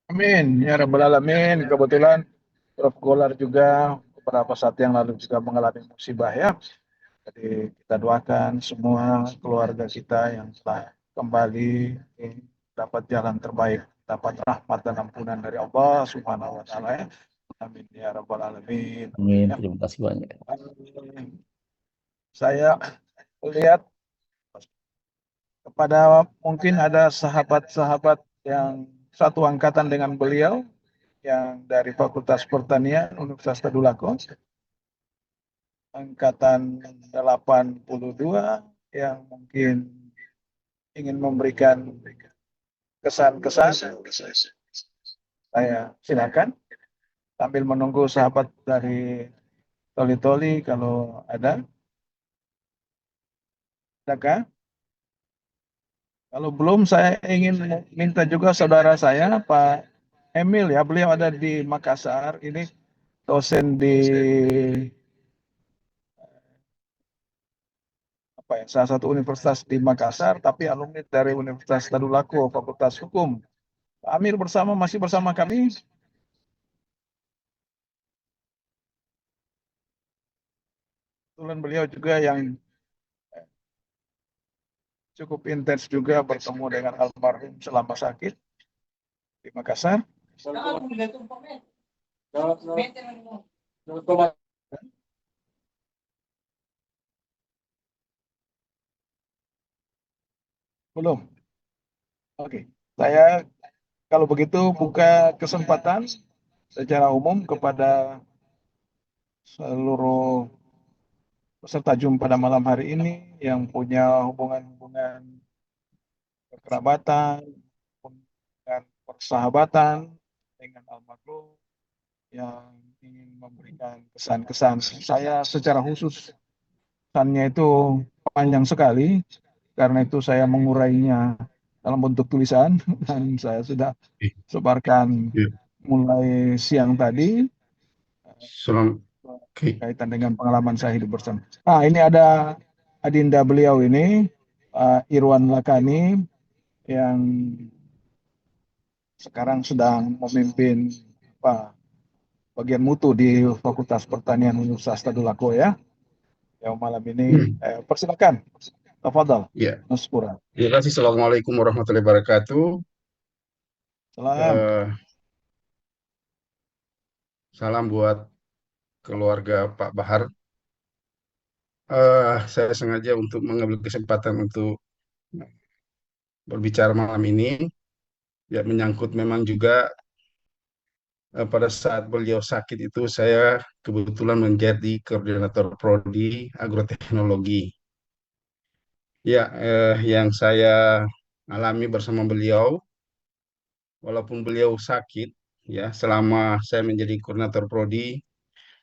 Amin ya rabbal alamin. Kebetulan Prof. Golar juga beberapa saat yang lalu juga mengalami musibah ya. Jadi kita doakan semua keluarga kita yang telah kembali dapat jalan terbaik, dapat rahmat dan ampunan dari Allah Subhanahu wa taala ya. Amin ya rabbal alamin. Amin. Ya. Terima kasih banyak. Saya lihat kepada mungkin ada sahabat-sahabat yang satu angkatan dengan beliau yang dari Fakultas Pertanian Universitas Tadulako, angkatan 82, yang mungkin ingin memberikan kesan-kesan. Saya silakan sambil menunggu sahabat dari Toli-Toli kalau ada. Adakah? Kalau belum, saya ingin minta juga saudara saya Pak Emil ya, beliau ada di Makassar, ini dosen di salah satu universitas di Makassar, tapi alumni dari Universitas Tadulako, Fakultas Hukum. Pak Amir masih bersama kami. Kebetulan beliau juga yang cukup intens juga bertemu dengan almarhum selama sakit di Makassar. Belum. Oke. Saya kalau begitu buka kesempatan secara umum kepada seluruh peserta Zoom pada malam hari ini yang punya hubungan-hubungan kekerabatan, dan persahabatan dengan almarhum, yang ingin memberikan kesan-kesan. Saya secara khusus pesannya itu panjang sekali, karena itu saya mengurainya dalam bentuk tulisan dan saya sudah sebarkan mulai siang tadi kaitan dengan pengalaman saya hidup bersama. Ini ada adinda beliau ini, Irwan Lakani, yang sekarang sedang memimpin bagian mutu di Fakultas Pertanian Universitas Tadulako ya. Yang malam ini persilakan. Tafadhal. Ya. Mas Pura. Terima kasih. Assalamualaikum warahmatullahi wabarakatuh. Salam. Salam buat keluarga Pak Bahar. Saya sengaja untuk mengambil kesempatan untuk berbicara malam ini. Ya, menyangkut memang juga pada saat beliau sakit itu saya kebetulan menjadi koordinator prodi agroteknologi. Ya, yang saya alami bersama beliau, walaupun beliau sakit, ya selama saya menjadi koordinator prodi,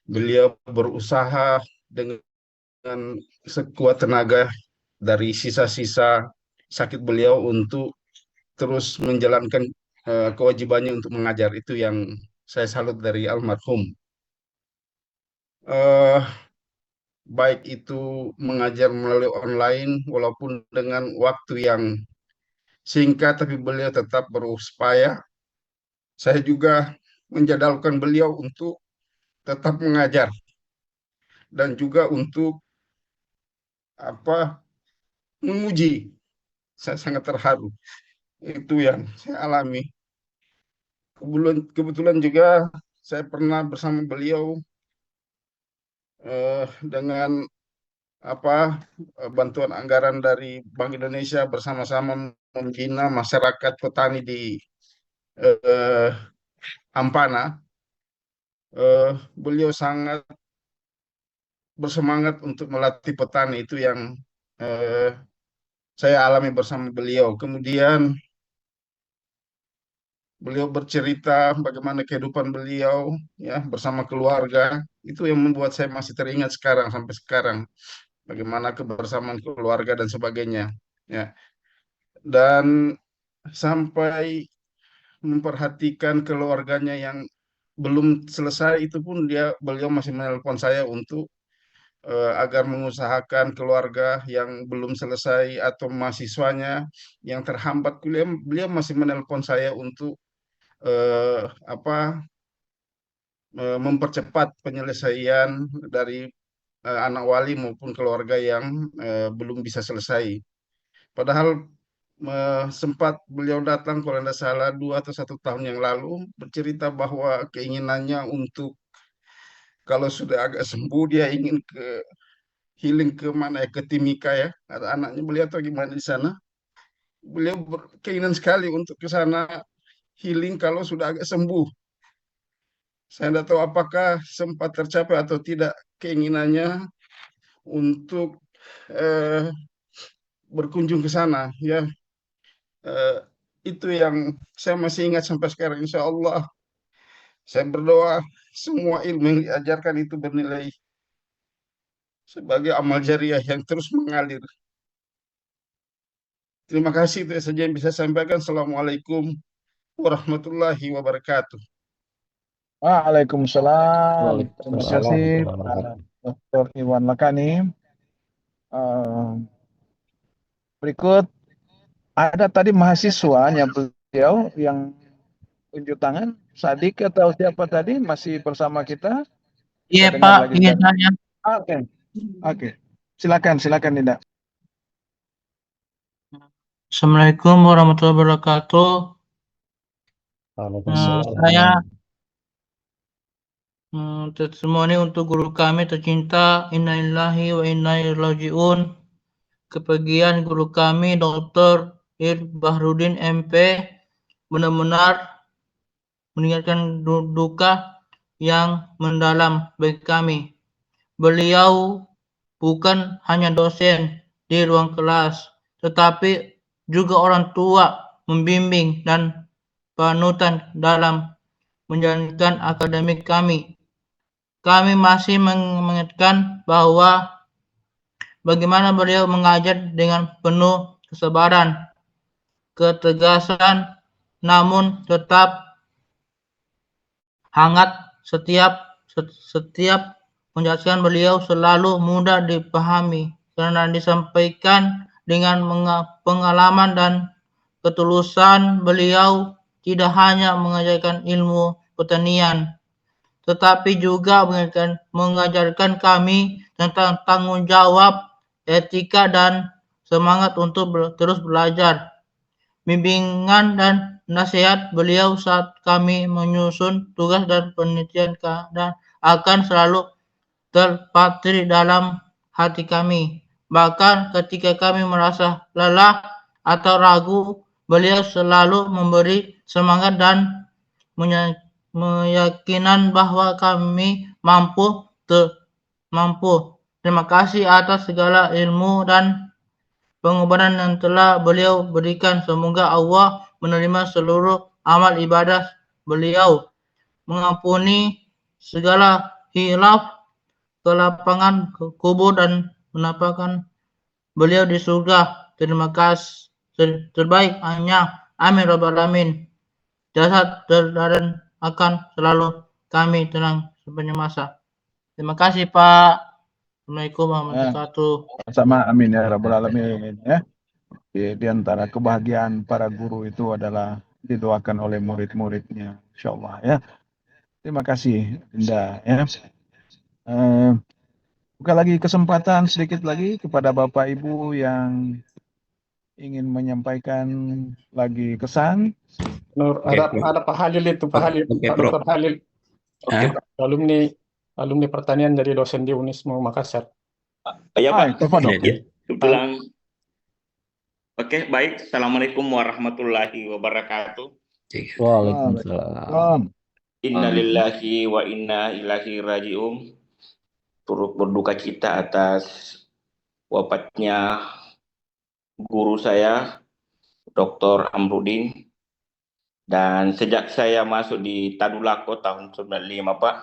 beliau berusaha dengan sekuat tenaga dari sisa-sisa sakit beliau untuk terus menjalankan kewajibannya untuk mengajar. Itu yang saya salut dari almarhum. Baik itu mengajar melalui online, walaupun dengan waktu yang singkat, tapi beliau tetap berupaya. Saya juga menjadwalkan beliau untuk tetap mengajar dan juga untuk menguji saya sangat terharu. Itu yang saya alami. Kebetulan juga saya pernah bersama beliau dengan bantuan anggaran dari Bank Indonesia bersama-sama membina masyarakat petani di Ampana. Beliau sangat bersemangat untuk melatih petani, itu yang saya alami bersama beliau. Kemudian beliau bercerita bagaimana kehidupan beliau ya bersama keluarga. Itu yang membuat saya masih teringat sampai sekarang bagaimana kebersamaan keluarga dan sebagainya ya. Dan sampai memperhatikan keluarganya yang belum selesai, itu pun beliau masih menelpon saya untuk agar mengusahakan keluarga yang belum selesai atau mahasiswanya yang terhambat kuliah, beliau masih menelpon saya untuk mempercepat penyelesaian dari anak wali maupun keluarga yang belum bisa selesai. Padahal sempat beliau datang kalau tidak salah 2 atau 1 tahun yang lalu bercerita bahwa keinginannya untuk kalau sudah agak sembuh dia ingin healing ke mana ya, ke Timika ya, ada anaknya beliau atau gimana di sana. Beliau berkeinginan sekali untuk ke sana healing kalau sudah agak sembuh. Saya tidak tahu apakah sempat tercapai atau tidak keinginannya untuk berkunjung ke sana ya. Itu yang saya masih ingat sampai sekarang. Insya Allah saya berdoa semua ilmu yang diajarkan itu bernilai sebagai amal jariah yang terus mengalir. Terima kasih, itu saja yang bisa saya sampaikan. Assalamualaikum warahmatullahi wabarakatuh. Waalaikumsalam. Terima kasih Waalaikumsalam. Pak Dr. Iwan Lakani. Berikut ada tadi mahasiswanya beliau yang unjuk tangan, Sadik atau siapa tadi masih bersama kita? Iya Kita dengar Pak, lagi ingin dari- tanya. Oke. Silakan Dinda. Assalamualaikum warahmatullahi wabarakatuh. Waalaikumsalam. Saya testimoni untuk guru kami tercinta, innalillahi wa inna ilaihi rajiun. Kepergian guru kami Dr. Ir Bahrudin MP benar-benar meninggalkan duka yang mendalam bagi kami. Beliau bukan hanya dosen di ruang kelas, tetapi juga orang tua, membimbing dan panutan dalam menjalankan akademik kami. Kami masih mengingatkan bahwa bagaimana beliau mengajar dengan penuh kesabaran, ketegasan, namun tetap hangat. Setiap penjelasan beliau selalu mudah dipahami karena disampaikan dengan pengalaman dan ketulusan. Beliau tidak hanya mengajarkan ilmu pertanian, tetapi juga mengajarkan kami tentang tanggung jawab, etika, dan semangat untuk terus belajar. Bimbingan dan nasihat beliau saat kami menyusun tugas dan penelitian dan akan selalu terpatri dalam hati kami. Bahkan ketika kami merasa lelah atau ragu, beliau selalu memberi semangat dan meyakinkan bahwa kami mampu. Terima kasih atas segala ilmu dan pengorbanan yang telah beliau berikan. Semoga Allah menerima seluruh amal ibadah beliau, mengampuni segala hilaf, kelapangan kubur, dan menempatkan beliau di surga. Terima kasih terbaik hanya. Amin Rabbal Alamin. Jasad dan akan selalu kami tenang sepanjang masa. Terima kasih Pak. Assalamualaikum warahmatullahi wabarakatuh. Sama amin ya Rabbal Alamin ya. Di antara kebahagiaan para guru itu adalah didoakan oleh murid-muridnya, insyaallah ya. Terima kasih Dinda ya. Buka lagi kesempatan sedikit lagi kepada Bapak Ibu yang ingin menyampaikan lagi kesan? Nur, ada Pak Halil itu, Pak Halil, Pak Dr. Halil. Oke, alumni pertanian jadi dosen di Unismu Makassar. Ya Pak, ya. Kebetulan. Oke, baik. Assalamualaikum warahmatullahi wabarakatuh. Waalaikumsalam. Innalillahi wa inna ilaihi raji'un. Turut berduka cita atas wafatnya guru saya, Dr. Amrudin. Dan sejak saya masuk di Tadulako tahun 95, Pak,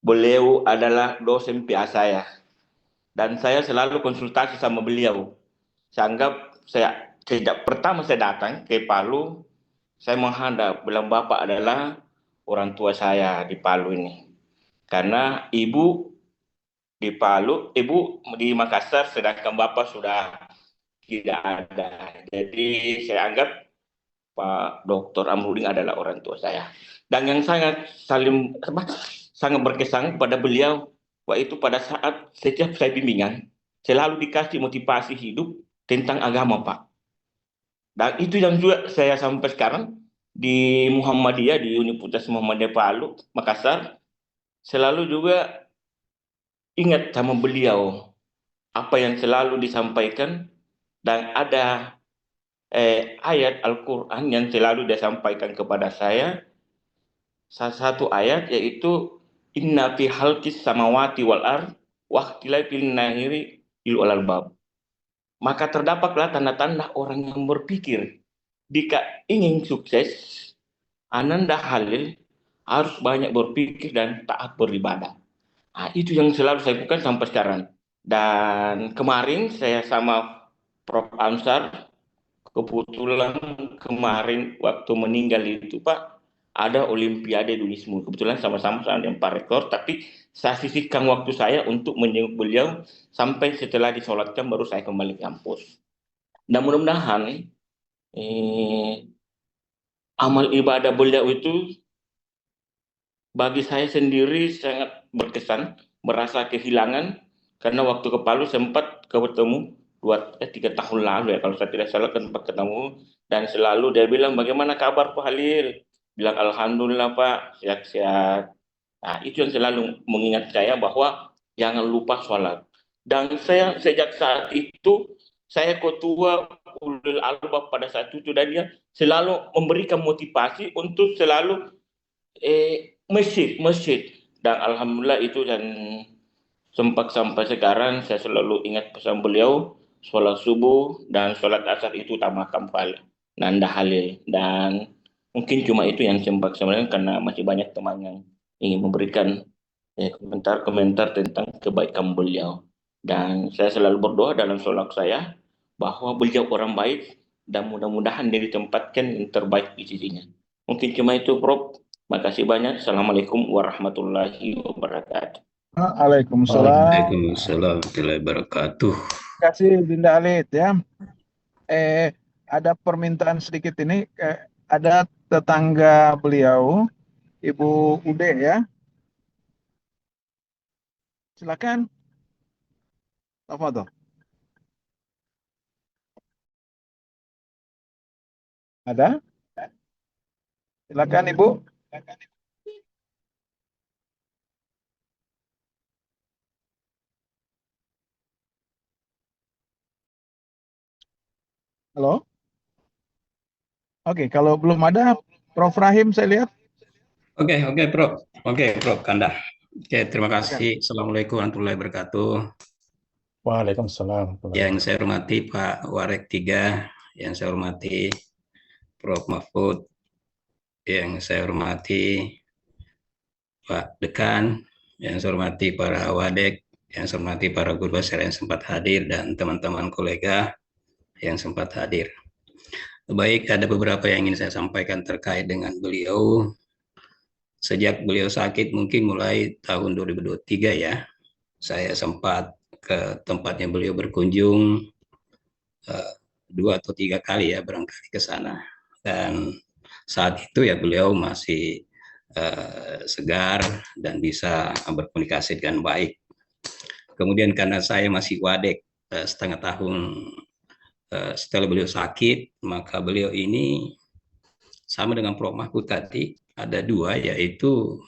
beliau adalah dosen PA saya. Dan saya selalu konsultasi sama beliau. Saya anggap sejak pertama saya datang ke Palu, saya menghadap, bilang Bapak adalah orang tua saya di Palu ini. Karena ibu di Palu, ibu di Makassar, sedangkan Bapak sudah tidak ada. Jadi saya anggap Pak Dr. Amrudin adalah orang tua saya. Dan yang sangat berkesan kepada beliau, itu pada saat setiap saya bimbingan, selalu dikasih motivasi hidup tentang agama, Pak. Dan itu yang juga saya sampai sekarang di Muhammadiyah, di Universitas Muhammadiyah Palu, Makassar, selalu juga ingat sama beliau, apa yang selalu disampaikan, dan ada ayat Al-Quran yang selalu disampaikan kepada saya. Salah satu ayat yaitu Inna fi halqis samawati wal ard wa ikhtilafil nahiri il albab. Maka terdapatlah tanda-tanda orang yang berpikir. Jika ingin sukses, Ananda Halil harus banyak berpikir dan taat beribadah. Nah, itu yang selalu saya lakukan sampai sekarang. Dan kemarin saya sama Prof. Ansar, kebetulan kemarin waktu meninggal itu, Pak, ada Olimpiade Dunismu. Kebetulan sama-sama dengan Pak Rektor, tapi saya sisihkan waktu saya untuk menjenguk beliau sampai setelah disolatkan baru saya kembali ke kampus. Dan mudah-mudahan amal ibadah beliau itu bagi saya sendiri sangat berkesan, merasa kehilangan, karena waktu ke Palu sempat ketemu 3 tahun lalu ya, kalau saya tidak salah sempat ketemu, dan selalu dia bilang, bagaimana kabar Pak Halil? Bilang alhamdulillah Pak, sehat-sehat. Nah, itu yang selalu mengingat saya bahwa jangan lupa sholat. Dan saya sejak saat itu, saya ketua Ulul Albab pada saat itu, dan dia selalu memberikan motivasi untuk selalu masjid. Dan alhamdulillah itu, dan sempat sampai sekarang saya selalu ingat pesan beliau, sholat subuh dan sholat asar itu utamakan Nanda Halil. Dan mungkin cuma itu yang sempat sebenarnya, karena masih banyak teman yang ingin memberikan komentar-komentar tentang kebaikan beliau. Dan saya selalu berdoa dalam sholat saya bahwa beliau orang baik dan mudah-mudahan dia ditempatkan yang terbaik di sisinya. Mungkin cuma itu, Prof. Makasih banyak. Assalamualaikum warahmatullahi wabarakatuh. Waalaikumsalam. Waalaikumsalam warahmatullahi wabarakatuh. Terima kasih Dinda Alit ya. Ada permintaan sedikit ini, ada tetangga beliau, Ibu Ude ya. Silakan. Tafadhol. Ada? Silakan Ibu. Halo? Oke, kalau belum ada, Prof. Rahim saya lihat. Oke, Prof. Prof. Kanda. Oke, terima kasih. Assalamualaikum warahmatullahi wabarakatuh. Waalaikumsalam. Yang saya hormati Pak Warek 3, yang saya hormati Prof. Mahfud, yang saya hormati Pak Dekan, yang saya hormati para wadek, yang saya hormati para guru besar yang sempat hadir, dan teman-teman kolega yang sempat hadir. Baik, ada beberapa yang ingin saya sampaikan terkait dengan beliau. Sejak beliau sakit, mungkin mulai tahun 2023 ya, saya sempat ke tempatnya beliau berkunjung 2 atau 3 kali ya, barangkali ke sana. Dan saat itu ya beliau masih segar dan bisa berkomunikasi dengan baik. Kemudian karena saya masih wadek setengah tahun setelah beliau sakit, maka beliau ini sama dengan Prof. Mahfud tadi, ada dua, yaitu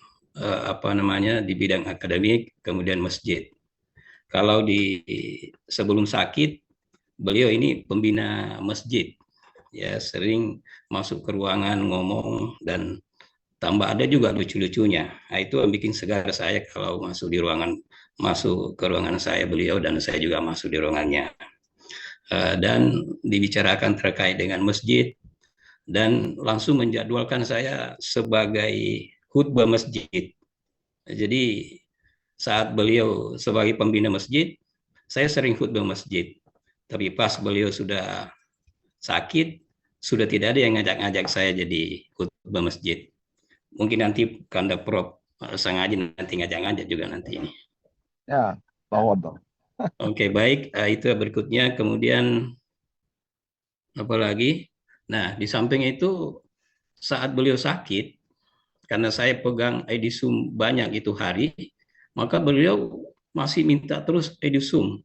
di bidang akademik, kemudian masjid. Kalau sebelum sakit, beliau ini pembina masjid, ya, sering masuk ke ruangan ngomong, dan tambah ada juga lucu-lucunya. Nah, itu yang bikin segar saya kalau masuk ke ruangan saya beliau, dan saya juga masuk di ruangannya. Dan dibicarakan terkait dengan masjid, dan langsung menjadwalkan saya sebagai khutbah masjid. Jadi saat beliau sebagai pembina masjid, saya sering khutbah masjid. Tapi pas beliau sudah sakit, sudah tidak ada yang ngajak-ngajak saya jadi khutbah masjid. Mungkin nanti Kanda Prof sengaja nanti ngajak-ngajak juga nanti ini. Ya, bahwa. Oke, baik. Itu berikutnya. Kemudian apa lagi? Nah, di samping itu saat beliau sakit, karena saya pegang Edisum banyak itu hari, maka beliau masih minta terus Edisum.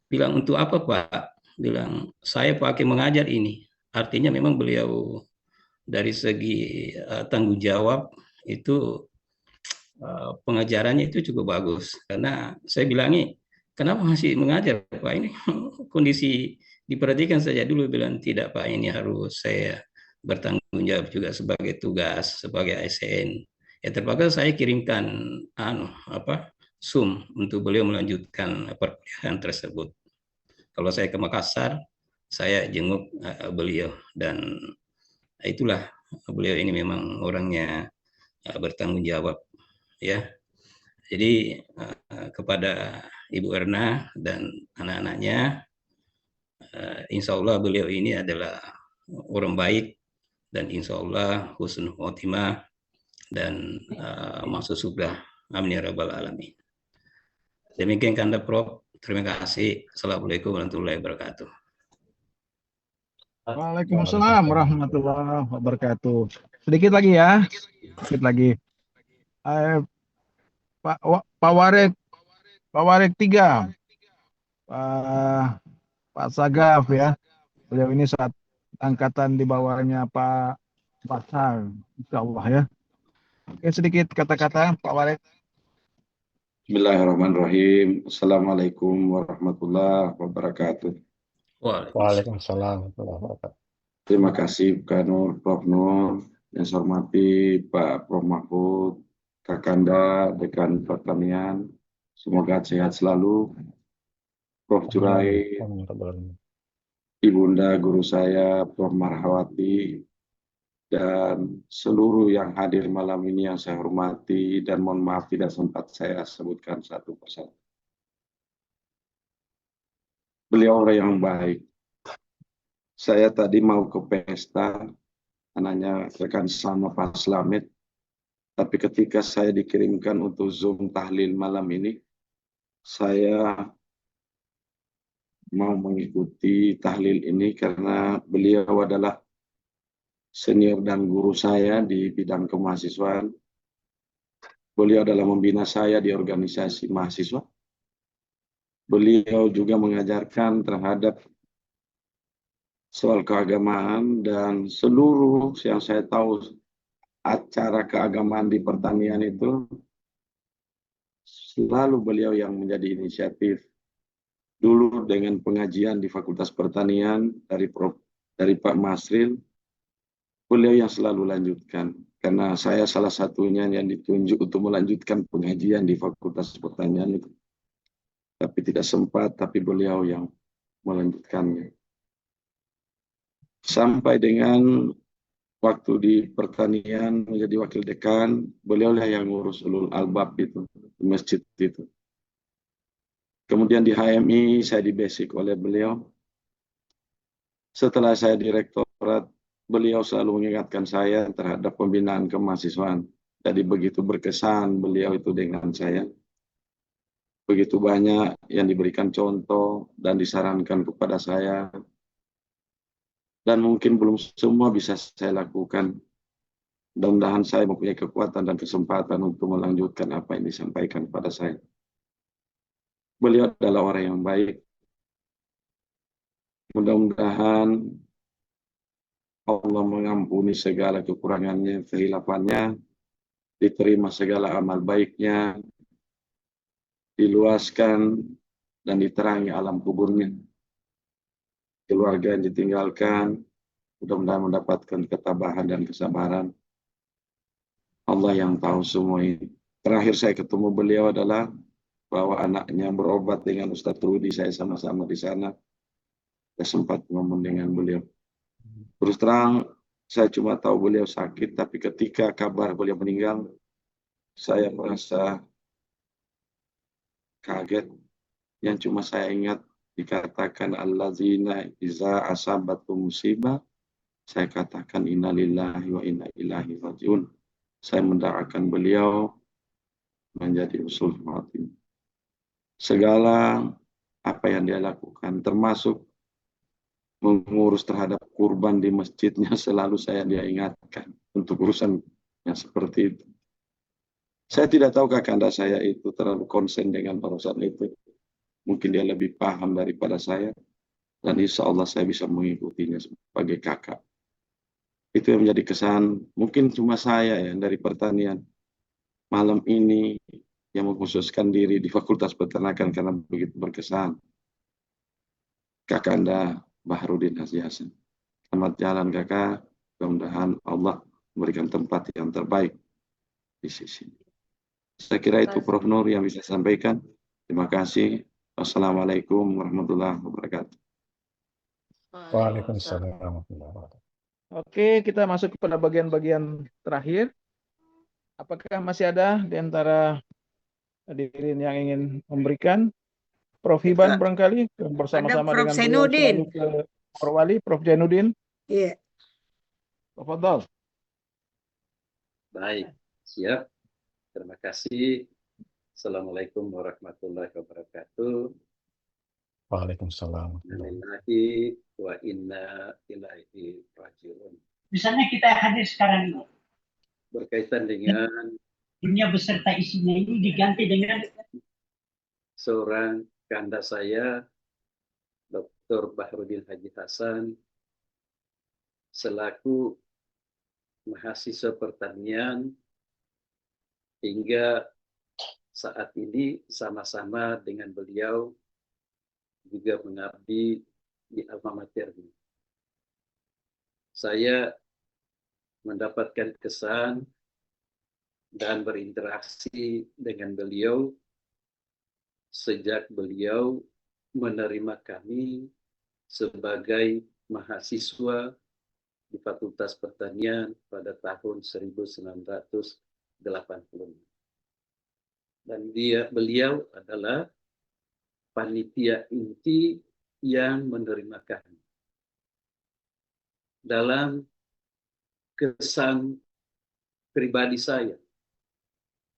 Bilang, untuk apa Pak? Bilang, saya pakai mengajar ini. Artinya memang beliau dari segi tanggung jawab itu pengajarannya itu cukup bagus. Karena saya bilangi, kenapa masih mengajar Pak? Ini kondisi diperhatikan saja dulu. Bilang, tidak Pak, ini harus saya bertanggung jawab juga sebagai tugas, sebagai ASN. Ya terpaksa saya kirimkan Zoom untuk beliau melanjutkan perkuliahan tersebut. Kalau saya ke Makassar, saya jenguk beliau, dan itulah beliau ini memang orangnya bertanggung jawab, ya. Jadi kepada Ibu Erna dan anak-anaknya, insya Allah beliau ini adalah orang baik, dan insya Allah husnul khotimah dan masuk surga. Amin ya rabbal alamin. Demikian Kanda Prof. Terima kasih. Assalamualaikum warahmatullahi wabarakatuh. Waalaikumsalam warahmatullahi wabarakatuh. Sedikit lagi ya, sedikit lagi. Pak Warek 3, Pak Sagaf ya. Beliau ini saat angkatan di bawahnya Pak Basar, insya Allah ya. Oke, sedikit kata-kata Pak Warek. Bismillahirrahmanirrahim. Assalamualaikum warahmatullahi wabarakatuh. Waalaikumsalam. Terima kasih Kak Nur, Prof. Nur. Yang saya hormati Pak Prof. Mahfud, Kakanda, Dekan Pertanian. Semoga sehat selalu. Prof. Jurai, Ibunda guru saya, Prof. Marhawati, dan seluruh yang hadir malam ini yang saya hormati, dan mohon maaf tidak sempat saya sebutkan satu persatu. Beliau orang yang baik. Saya tadi mau ke pesta, anaknya rekan sama Pak Slamet, tapi ketika saya dikirimkan untuk Zoom tahlil malam ini, saya mau mengikuti tahlil ini karena beliau adalah senior dan guru saya di bidang kemahasiswaan. Beliau adalah membina saya di organisasi mahasiswa. Beliau juga mengajarkan terhadap soal keagamaan, dan seluruh yang saya tahu acara keagamaan di pertanian itu selalu beliau yang menjadi inisiatif. Dulu dengan pengajian di Fakultas Pertanian dari Pak Masril, beliau yang selalu lanjutkan, karena saya salah satunya yang ditunjuk untuk melanjutkan pengajian di Fakultas Pertanian itu. Tapi tidak sempat, tapi beliau yang melanjutkannya. Sampai dengan waktu di pertanian menjadi wakil dekan, beliau lah yang ngurus ulul albab itu, masjid itu. Kemudian di HMI saya di-basic oleh beliau. Setelah saya direktorat, beliau selalu mengingatkan saya terhadap pembinaan kemahasiswaan. Jadi begitu berkesan beliau itu dengan saya. Begitu banyak yang diberikan contoh dan disarankan kepada saya. Dan mungkin belum semua bisa saya lakukan. Mudah-mudahan saya mempunyai kekuatan dan kesempatan untuk melanjutkan apa yang disampaikan kepada saya. Beliau adalah orang yang baik. Mudah-mudahan Allah mengampuni segala kekurangannya, kehilafannya, diterima segala amal baiknya, diluaskan dan diterangi alam kuburnya. Keluarga yang ditinggalkan, mudah-mudahan mendapatkan ketabahan dan kesabaran. Allah yang tahu semua ini. Terakhir saya ketemu beliau adalah bahwa anaknya berobat dengan Ustadz Rudi, saya sama-sama di sana. Saya sempat ngomong dengan beliau. Terus terang, saya cuma tahu beliau sakit, tapi ketika kabar beliau meninggal, saya merasa kaget. Yang cuma saya ingat dikatakan allazina iza asabatum musibah, saya katakan innalillahi wa inna ilaihi rajiun. Saya mendoakan beliau menjadi usul khatim. Segala apa yang dia lakukan, termasuk mengurus terhadap kurban di masjidnya, selalu dia ingatkan untuk urusan yang seperti itu. Saya tidak tahu kakanda saya itu terlalu konsen dengan urusan itu. Mungkin dia lebih paham daripada saya, dan insya Allah saya bisa mengikutinya sebagai kakak. Itu yang menjadi kesan, mungkin cuma saya yang dari pertanian malam ini yang mengkhususkan diri di Fakultas Peternakan karena begitu berkesan. Kakanda Bahrudin Haji Hasan. Selamat jalan kakak, mudah-mudahan Allah memberikan tempat yang terbaik di sisi. Saya kira itu Prof. Nur yang bisa sampaikan. Terima kasih. Wassalamualaikum warahmatullahi wabarakatuh. Waalaikumsalam warahmatullahi wabarakatuh. Oke, kita masuk kepada bagian-bagian terakhir. Apakah masih ada di antara hadirin yang ingin memberikan? Prof. Hiban barangkali bersama-sama Prof. dengan beliau Zainuddin. selalu ke Perwali, Prof. Zainuddin. Iya. Tafadhal. Baik, siap. Terima kasih. Assalamualaikum warahmatullahi wabarakatuh. Waalaikumsalam. Innalillahi wa inna ilaihi raji'un. Misalnya kita hadir sekarang ini, Berkaitan dengan dunia beserta isinya ini diganti dengan seorang kakanda saya, Dr. Bahrudin Haji Hasan, selaku mahasiswa pertanian hingga saat ini sama-sama dengan beliau juga mengabdi di alma maternya. Saya mendapatkan kesan dan berinteraksi dengan beliau sejak beliau menerima kami sebagai mahasiswa di Fakultas Pertanian pada tahun 1980. Dan beliau adalah panitia inti yang menerima kami. Dalam kesan pribadi saya,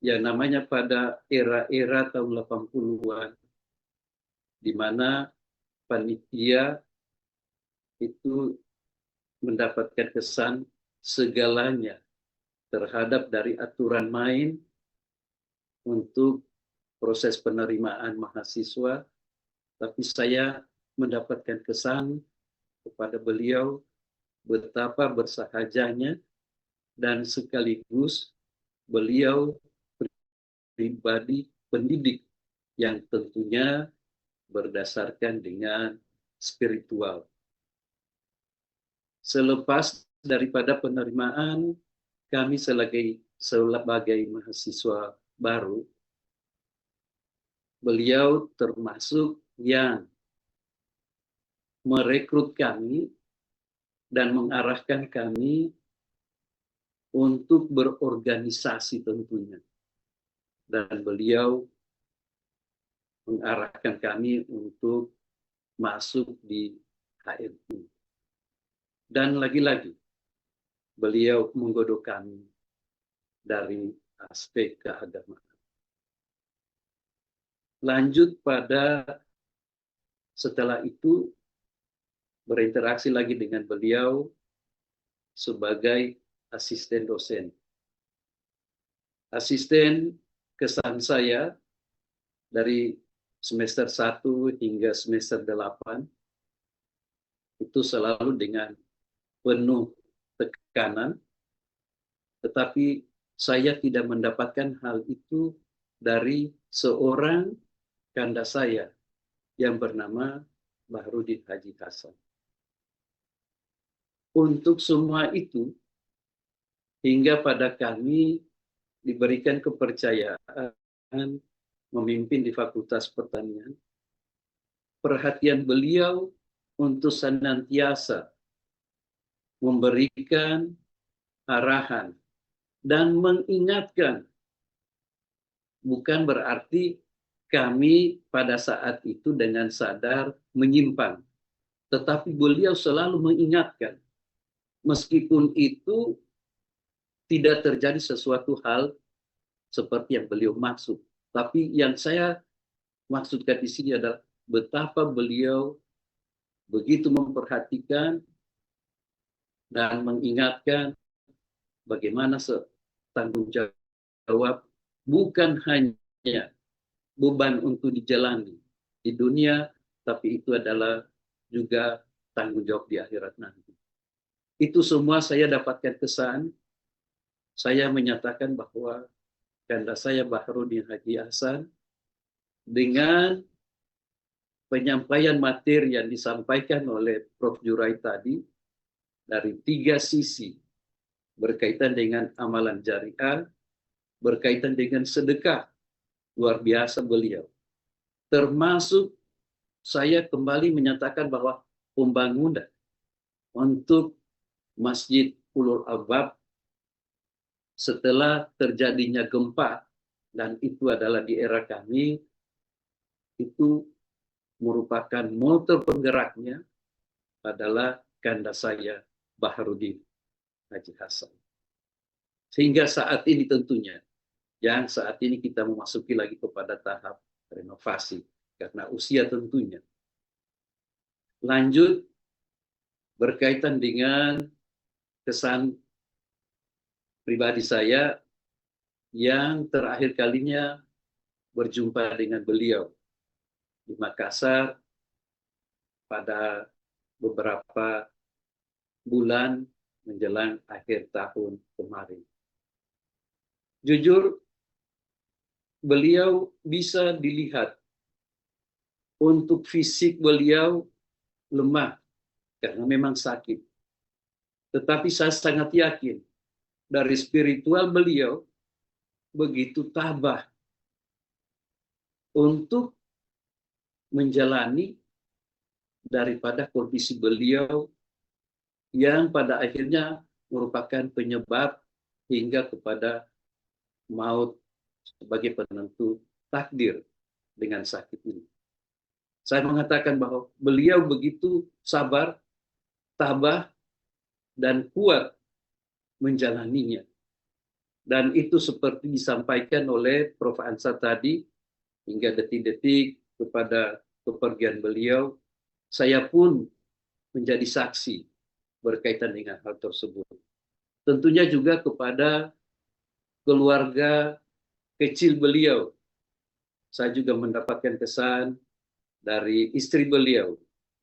yang namanya pada era-era tahun 80-an, di mana panitia itu mendapatkan kesan segalanya terhadap dari aturan main untuk proses penerimaan mahasiswa, tapi saya mendapatkan kesan kepada beliau betapa bersahajanya dan sekaligus beliau pribadi pendidik yang tentunya berdasarkan dengan spiritual. Selepas daripada penerimaan, kami sebagai mahasiswa baru, beliau termasuk yang merekrut kami dan mengarahkan kami untuk berorganisasi tentunya. Dan beliau mengarahkan kami untuk masuk di HMI. Dan lagi-lagi, beliau menggodok kami dari aspek keagamaan. Lanjut pada setelah itu berinteraksi lagi dengan beliau sebagai asisten dosen. Asisten kesan saya dari semester 1 hingga semester 8 itu selalu dengan penuh tekanan, tetapi saya tidak mendapatkan hal itu dari seorang kanda saya yang bernama Bahrudin Haji Hasan. Untuk semua itu, hingga pada kami diberikan kepercayaan memimpin di Fakultas Pertanian, perhatian beliau untuk senantiasa memberikan arahan dan mengingatkan, bukan berarti kami pada saat itu dengan sadar menyimpang, tetapi beliau selalu mengingatkan, meskipun itu tidak terjadi sesuatu hal seperti yang beliau maksud. Tapi yang saya maksudkan di sini adalah betapa beliau begitu memperhatikan dan mengingatkan bagaimana tanggung jawab bukan hanya beban untuk dijalani di dunia, tapi itu adalah juga tanggung jawab di akhirat nanti. Itu semua saya dapatkan kesan. Saya menyatakan bahwa kanda saya Bahrudin Haji Hasan dengan penyampaian materi yang disampaikan oleh Prof. Jurai tadi dari 3 sisi, berkaitan dengan amalan jariah, berkaitan dengan sedekah, luar biasa beliau. Termasuk saya kembali menyatakan bahwa pembangunan untuk Masjid Ulul Albab setelah terjadinya gempa, dan itu adalah di era kami, itu merupakan motor penggeraknya adalah kanda saya Bahrudin Haji Hasan. Sehingga saat ini tentunya, yang saat ini kita memasuki lagi kepada tahap renovasi, karena usia tentunya. Lanjut, berkaitan dengan kesan pribadi saya yang terakhir kalinya berjumpa dengan beliau di Makassar pada beberapa bulan menjelang akhir tahun kemarin. Jujur, beliau bisa dilihat untuk fisik beliau lemah karena memang sakit. Tetapi saya sangat yakin dari spiritual beliau begitu tabah untuk menjalani daripada kondisi beliau yang pada akhirnya merupakan penyebab hingga kepada maut sebagai penentu takdir dengan sakit ini. Saya mengatakan bahwa beliau begitu sabar, tabah, dan kuat menjalaninya. Dan itu seperti disampaikan oleh Prof. Ansar tadi, hingga detik-detik kepada kepergian beliau, saya pun menjadi saksi berkaitan dengan hal tersebut. Tentunya juga kepada keluarga kecil beliau. Saya juga mendapatkan kesan dari istri beliau,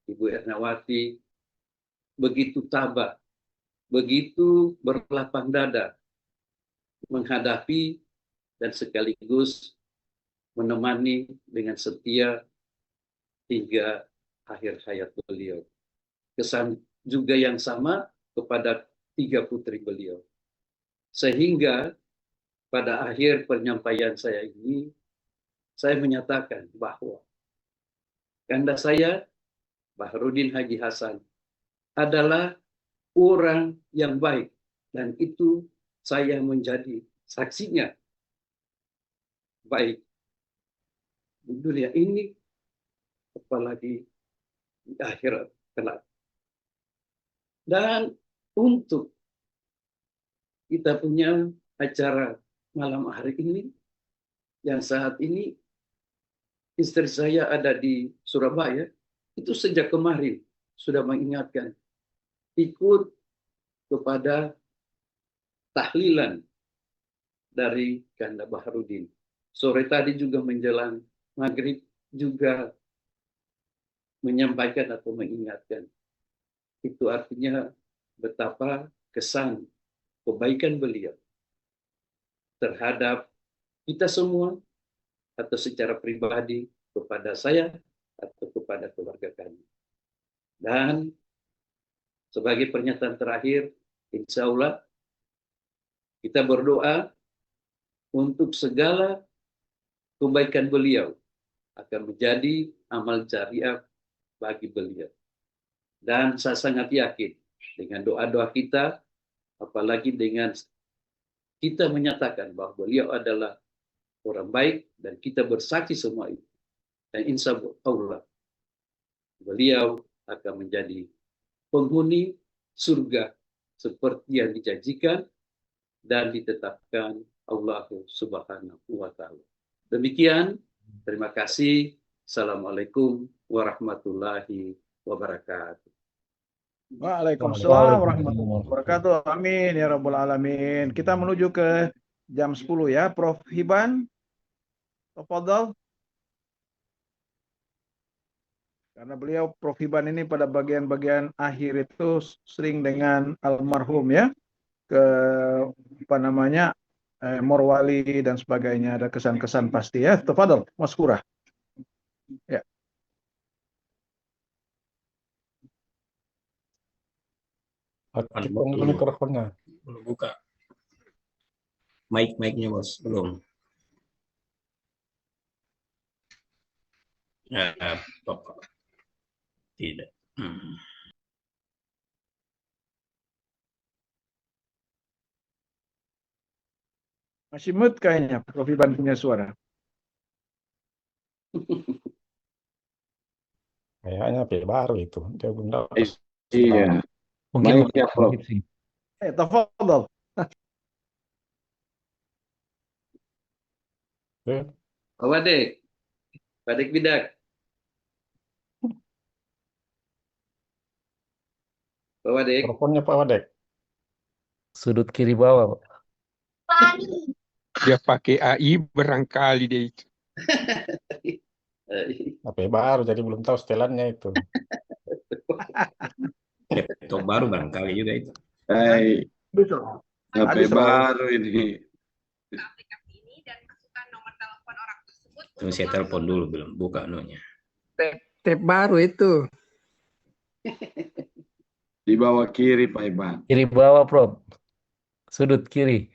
Ibu Ernawati, begitu tabah, begitu berlapang dada menghadapi dan sekaligus menemani dengan setia hingga akhir hayat beliau. Kesan juga yang sama kepada 3 putri beliau. Sehingga pada akhir penyampaian saya ini, saya menyatakan bahwa kanda saya, Bahrudin Haji Hasan, adalah orang yang baik, dan itu saya menjadi saksinya. Baik di dunia ini, apalagi di akhirat kelak. Dan untuk kita punya acara malam hari ini, yang saat ini istri saya ada di Surabaya, itu sejak kemarin sudah mengingatkan, ikut kepada tahlilan dari kanda Bahrudin. Sore tadi juga menjelang maghrib juga menyampaikan atau mengingatkan. itu artinya betapa kesan kebaikan beliau terhadap kita semua, atau secara pribadi kepada saya atau kepada keluarga kami. Dan sebagai pernyataan terakhir, insya Allah kita berdoa untuk segala kebaikan beliau akan menjadi amal jariah bagi beliau. Dan saya sangat yakin dengan doa-doa kita, apalagi dengan kita menyatakan bahwa beliau adalah orang baik dan kita bersaksi semua itu. Dan insya Allah beliau akan menjadi penghuni surga seperti yang dijanjikan dan ditetapkan Allah Subhanahu wa Ta'ala. Demikian, terima kasih. Assalamualaikum warahmatullahi wabarakatuh. Waalaikumsalam warahmatullahi wabarakatuh. Amin ya rabbal alamin. Kita menuju ke jam 10 ya. Prof. Hiban, tafadhal. Karena beliau Prof. Hiban ini pada bagian-bagian akhir itu sering dengan almarhum ya. Ke apa namanya? Morwali dan sebagainya, ada kesan-kesan pasti ya. Tafadhal, Mas Kurah. Ya. Aktifkan dulu mikrofonnya. Belum buka. Mic-nya bos, belum. Ya, Bapak. Tidak. Masih mute kayaknya, Prof. Iban punya suara. Kayaknya HP baru itu. Dia belum dapat. Iya. Mungkin Baik ya, Prof. Tafadhal. Pak Wadek, Wadek Bidak. Pak Wadek. Mikrofonnya Pak Wadek. Sudut kiri bawah, Pak. Dia pakai AI barangkali dia itu. HP baru jadi belum tahu setelannya itu. Laptop baru barangkali juga itu. Hai. HP baru ini. Terus saya telepon dulu, belum buka anunya. Tab baru itu. Di bawah kiri Pak Iban. Kiri bawah, Prof. Sudut kiri.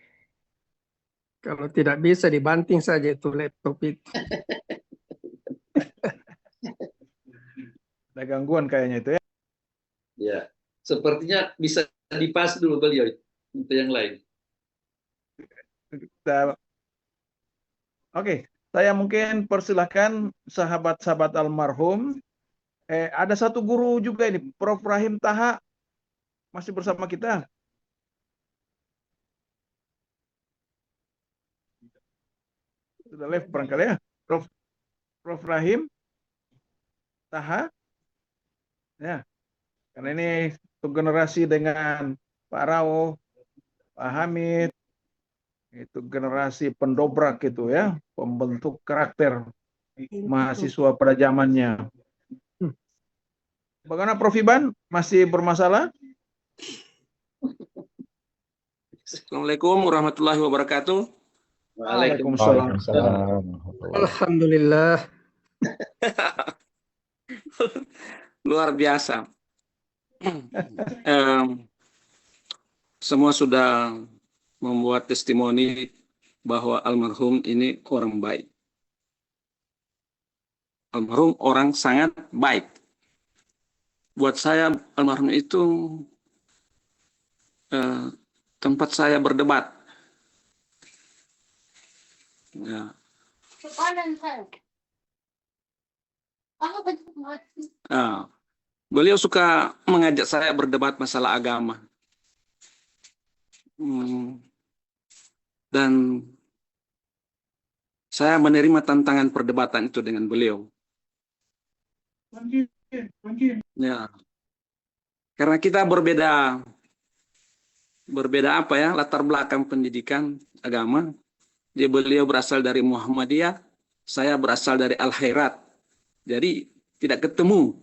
Kalau tidak bisa dibanting saja itu laptop itu. Ada gangguan kayaknya itu ya. Ya, sepertinya bisa dipas dulu beliau untuk yang lain. Oke, saya mungkin persilahkan sahabat-sahabat almarhum. Ada satu guru juga ini, Prof. Rahim Taha, masih bersama kita. Sudah live barangkali ya, Prof. Rahim Taha. Ya, karena ini untuk generasi dengan Pak Rao, Pak Hamid, itu generasi pendobrak itu ya, pembentuk karakter mahasiswa pada zamannya. Bagaimana Prof. Iban? Masih bermasalah? Assalamualaikum warahmatullahi wabarakatuh. Waalaikumsalam. Alhamdulillah. Luar biasa. Semua sudah membuat testimoni bahwa almarhum ini orang baik. Almarhum orang sangat baik. Buat saya almarhum itu tempat saya berdebat. Ya. Beliau suka mengajak saya berdebat masalah agama. Dan saya menerima tantangan perdebatan itu dengan beliau. Ya. Karena kita berbeda apa ya, latar belakang pendidikan agama. Beliau berasal dari Muhammadiyah, saya berasal dari Al-Khairat. Jadi tidak ketemu.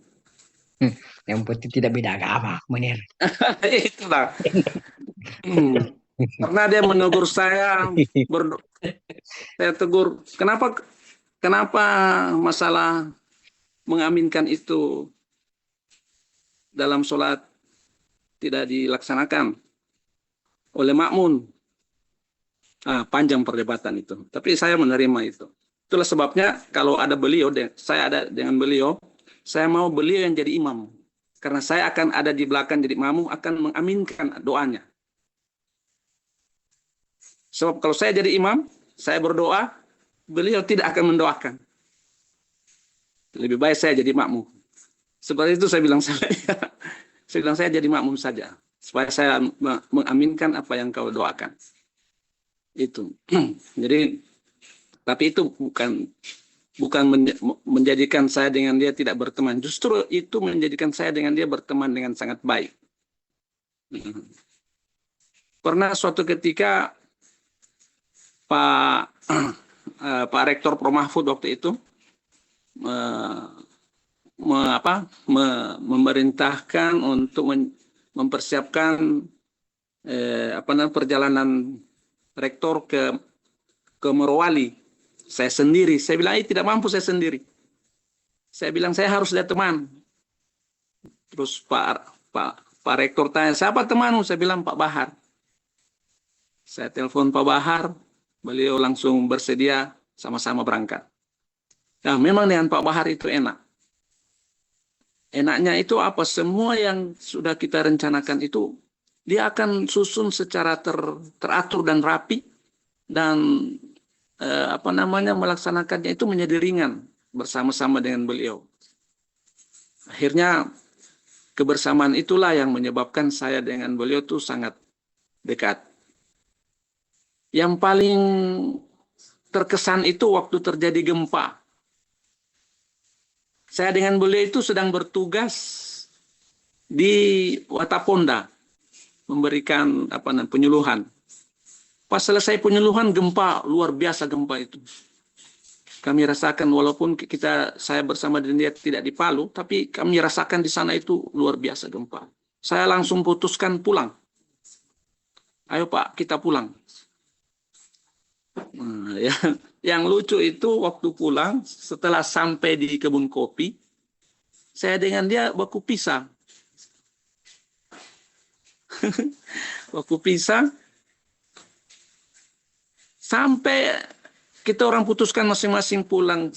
Yang penting tidak beda agama, Munir. Itulah. Karena dia menegur saya, saya tegur, kenapa masalah mengaminkan itu dalam sholat tidak dilaksanakan oleh makmum. Panjang perdebatan itu. Tapi saya menerima itu. Itulah sebabnya kalau ada beliau, saya ada dengan beliau, saya mau beliau yang jadi imam. Karena saya akan ada di belakang jadi makmum, akan mengaminkan doanya. Sebab kalau saya jadi imam, saya berdoa, beliau tidak akan mendoakan. Lebih baik saya jadi makmum. Seperti itu saya bilang saya jadi makmum saja. Supaya saya mengaminkan apa yang kau doakan. Itu. Jadi, tapi itu bukan menjadikan saya dengan dia tidak berteman. Justru itu menjadikan saya dengan dia berteman dengan sangat baik. Pernah suatu ketika Pak Rektor Prof. Mahfud waktu itu memerintahkan untuk mempersiapkan perjalanan rektor ke Morowali. Saya sendiri. Saya bilang, tidak mampu saya sendiri. Saya bilang, saya harus ada teman. Terus Pak Rektor tanya, siapa temanmu? Saya bilang, Pak Bahar. Saya telepon Pak Bahar. Beliau langsung bersedia sama-sama berangkat. Nah, memang dengan Pak Bahar itu enak. Enaknya itu apa? Semua yang sudah kita rencanakan itu, dia akan susun secara teratur dan rapi, dan melaksanakannya itu menjadi ringan bersama-sama dengan beliau. Akhirnya kebersamaan itulah yang menyebabkan saya dengan beliau itu sangat dekat. Yang paling terkesan itu waktu terjadi gempa. Saya dengan beliau itu sedang bertugas di Wataponda, memberikan penyuluhan. Pas selesai penyuluhan, gempa, luar biasa gempa itu. Kami rasakan walaupun saya bersama dengan dia tidak di Palu, tapi kami rasakan di sana itu luar biasa gempa. Saya langsung putuskan pulang. Ayo Pak, kita pulang. Nah, yang lucu itu waktu pulang, setelah sampai di kebun kopi, saya dengan dia baku pisah. Baku pisah, sampai kita orang putuskan masing-masing pulang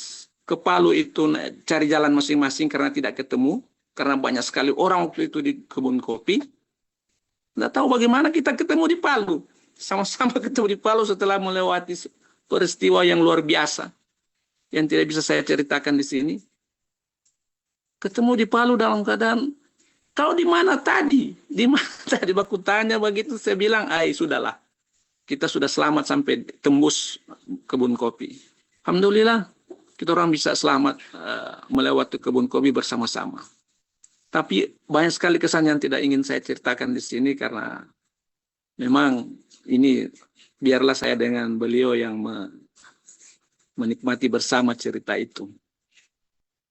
ke Palu itu, cari jalan masing-masing karena tidak ketemu, karena banyak sekali orang waktu itu di kebun kopi. Nggak tahu bagaimana kita ketemu di Palu. Sama-sama ketemu di Palu setelah melewati peristiwa yang luar biasa yang tidak bisa saya ceritakan di sini. Ketemu di Palu dalam keadaan, kau di mana tadi? Di mana tadi? Baku tanya begitu, saya bilang, sudahlah. Kita sudah selamat sampai tembus kebun kopi. Alhamdulillah, kita orang bisa selamat melewati kebun kopi bersama-sama. Tapi banyak sekali kesan yang tidak ingin saya ceritakan di sini karena memang ini biarlah saya dengan beliau yang menikmati bersama cerita itu.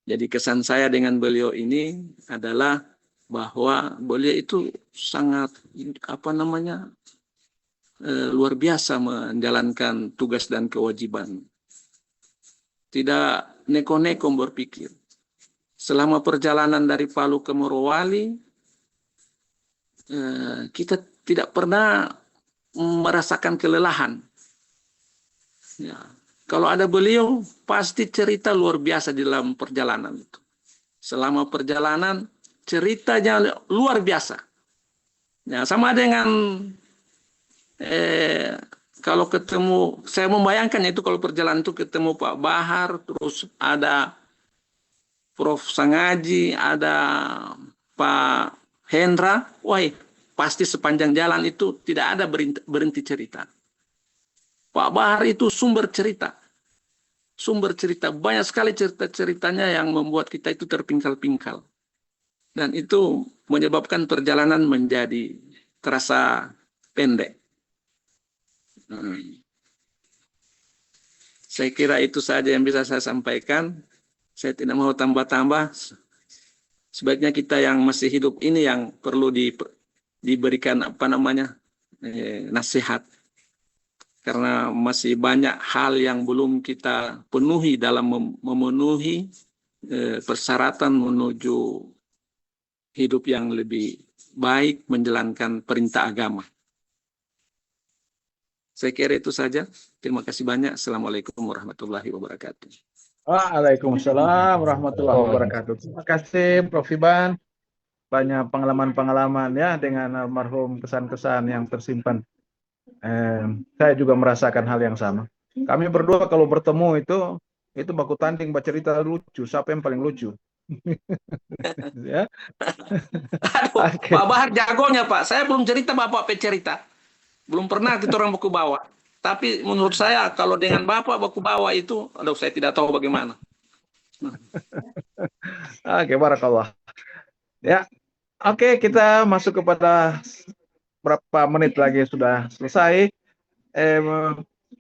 Jadi kesan saya dengan beliau ini adalah bahwa beliau itu sangat luar biasa menjalankan tugas dan kewajiban. Tidak neko-neko berpikir. Selama perjalanan dari Palu ke Morowali, kita tidak pernah merasakan kelelahan. Ya. Kalau ada beliau, pasti cerita luar biasa di dalam perjalanan itu. Selama perjalanan, ceritanya luar biasa. Ya, sama dengan kalau ketemu, saya membayangkan itu kalau perjalanan itu ketemu Pak Bahar, terus ada Prof. Sangaji, ada Pak Hendra, pasti sepanjang jalan itu tidak ada berhenti cerita. Pak Bahar itu sumber cerita. Sumber cerita. Banyak sekali cerita-ceritanya yang membuat kita itu terpingkal-pingkal. Dan itu menyebabkan perjalanan menjadi terasa pendek. Saya kira itu saja yang bisa saya sampaikan. Saya tidak mau tambah-tambah. sebaiknya kita yang masih hidup ini yang perlu diberikan nasihat, karena masih banyak hal yang belum kita penuhi dalam memenuhi persyaratan menuju hidup yang lebih baik menjalankan perintah agama. Saya kira itu saja. Terima kasih banyak. Assalamualaikum warahmatullahi wabarakatuh. Waalaikumsalam warahmatullahi wabarakatuh. Terima kasih Prof. Iban. Banyak pengalaman-pengalaman ya dengan almarhum, kesan-kesan yang tersimpan. Saya juga merasakan hal yang sama. Kami berdua kalau bertemu itu baku tanding bercerita lucu. Siapa yang paling lucu? Ya. Aduh, Pak Bahar jagonya Pak. Saya belum cerita, Bapak cerita. Belum pernah kita orang baku bawa. Tapi menurut saya kalau dengan Bapak baku bawa itu, aduh saya tidak tahu bagaimana. Oke, barakallah. Ya, oke, kita masuk kepada berapa menit lagi sudah selesai.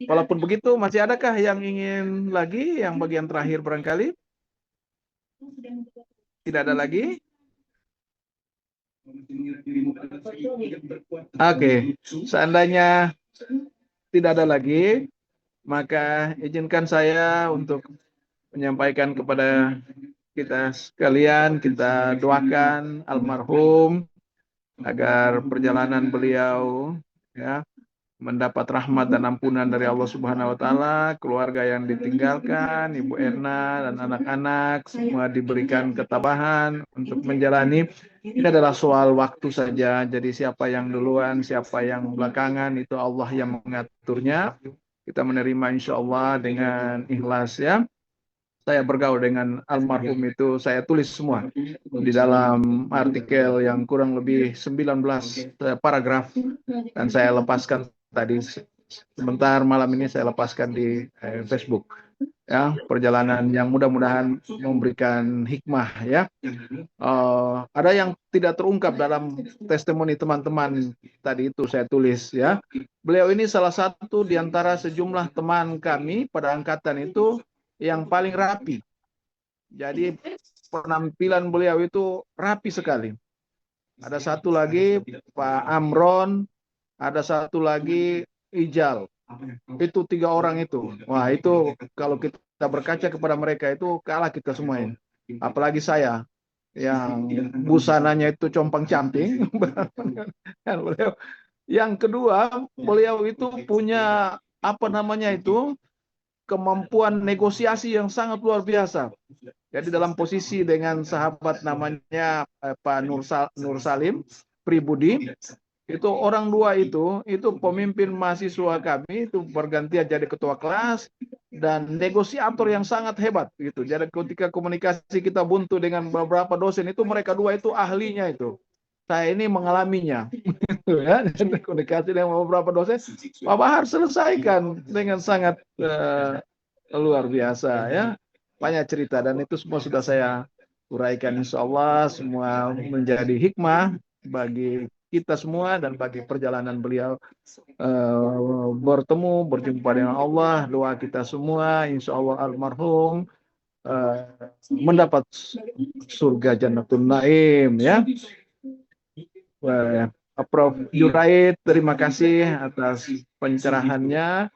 Walaupun begitu, masih adakah yang ingin lagi, yang bagian terakhir barangkali? Tidak ada lagi? Oke, seandainya tidak ada lagi, maka izinkan saya untuk menyampaikan kepada kita sekalian, kita doakan almarhum agar perjalanan beliau ya mendapat rahmat dan ampunan dari Allah Subhanahu wa taala, keluarga yang ditinggalkan, Ibu Erna dan anak-anak semua diberikan ketabahan untuk menjalani. Ini adalah soal waktu saja. Jadi siapa yang duluan, siapa yang belakangan itu Allah yang mengaturnya. Kita menerima insya Allah dengan ikhlas ya. Saya bergaul dengan almarhum itu, saya tulis semua di dalam artikel yang kurang lebih 19 paragraf dan saya lepaskan tadi sebentar malam ini saya lepaskan di Facebook ya, perjalanan yang mudah-mudahan memberikan hikmah ya. Ada yang tidak terungkap dalam testimoni teman-teman tadi itu saya tulis ya. Beliau ini salah satu di antara sejumlah teman kami pada angkatan itu yang paling rapi. Jadi penampilan beliau itu rapi sekali. Ada satu lagi Pak Amron, ada satu lagi Ijal. Itu 3 orang itu. Wah, itu kalau kita berkaca kepada mereka itu kalah kita semua ini. Apalagi saya yang busananya itu compang-camping. Yang kedua, beliau itu punya kemampuan negosiasi yang sangat luar biasa. Jadi dalam posisi dengan sahabat namanya Pak Nur Salim Pribudi, itu orang dua itu pemimpin mahasiswa kami itu bergantian jadi ketua kelas dan negosiator yang sangat hebat gitu. Jadi ketika komunikasi kita buntu dengan beberapa dosen itu mereka dua itu ahlinya itu. Saya ini mengalaminya, ya, komunikasi dengan beberapa dosen. Pak Bahar selesaikan dengan sangat luar biasa, ya, banyak cerita dan itu semua sudah saya uraikan. Insya Allah semua menjadi hikmah bagi kita semua dan bagi perjalanan beliau berjumpa dengan Allah. Doa kita semua, insya Allah almarhum mendapat surga Jannatul Naim, ya. Prof. Yuraid, terima kasih atas pencerahannya.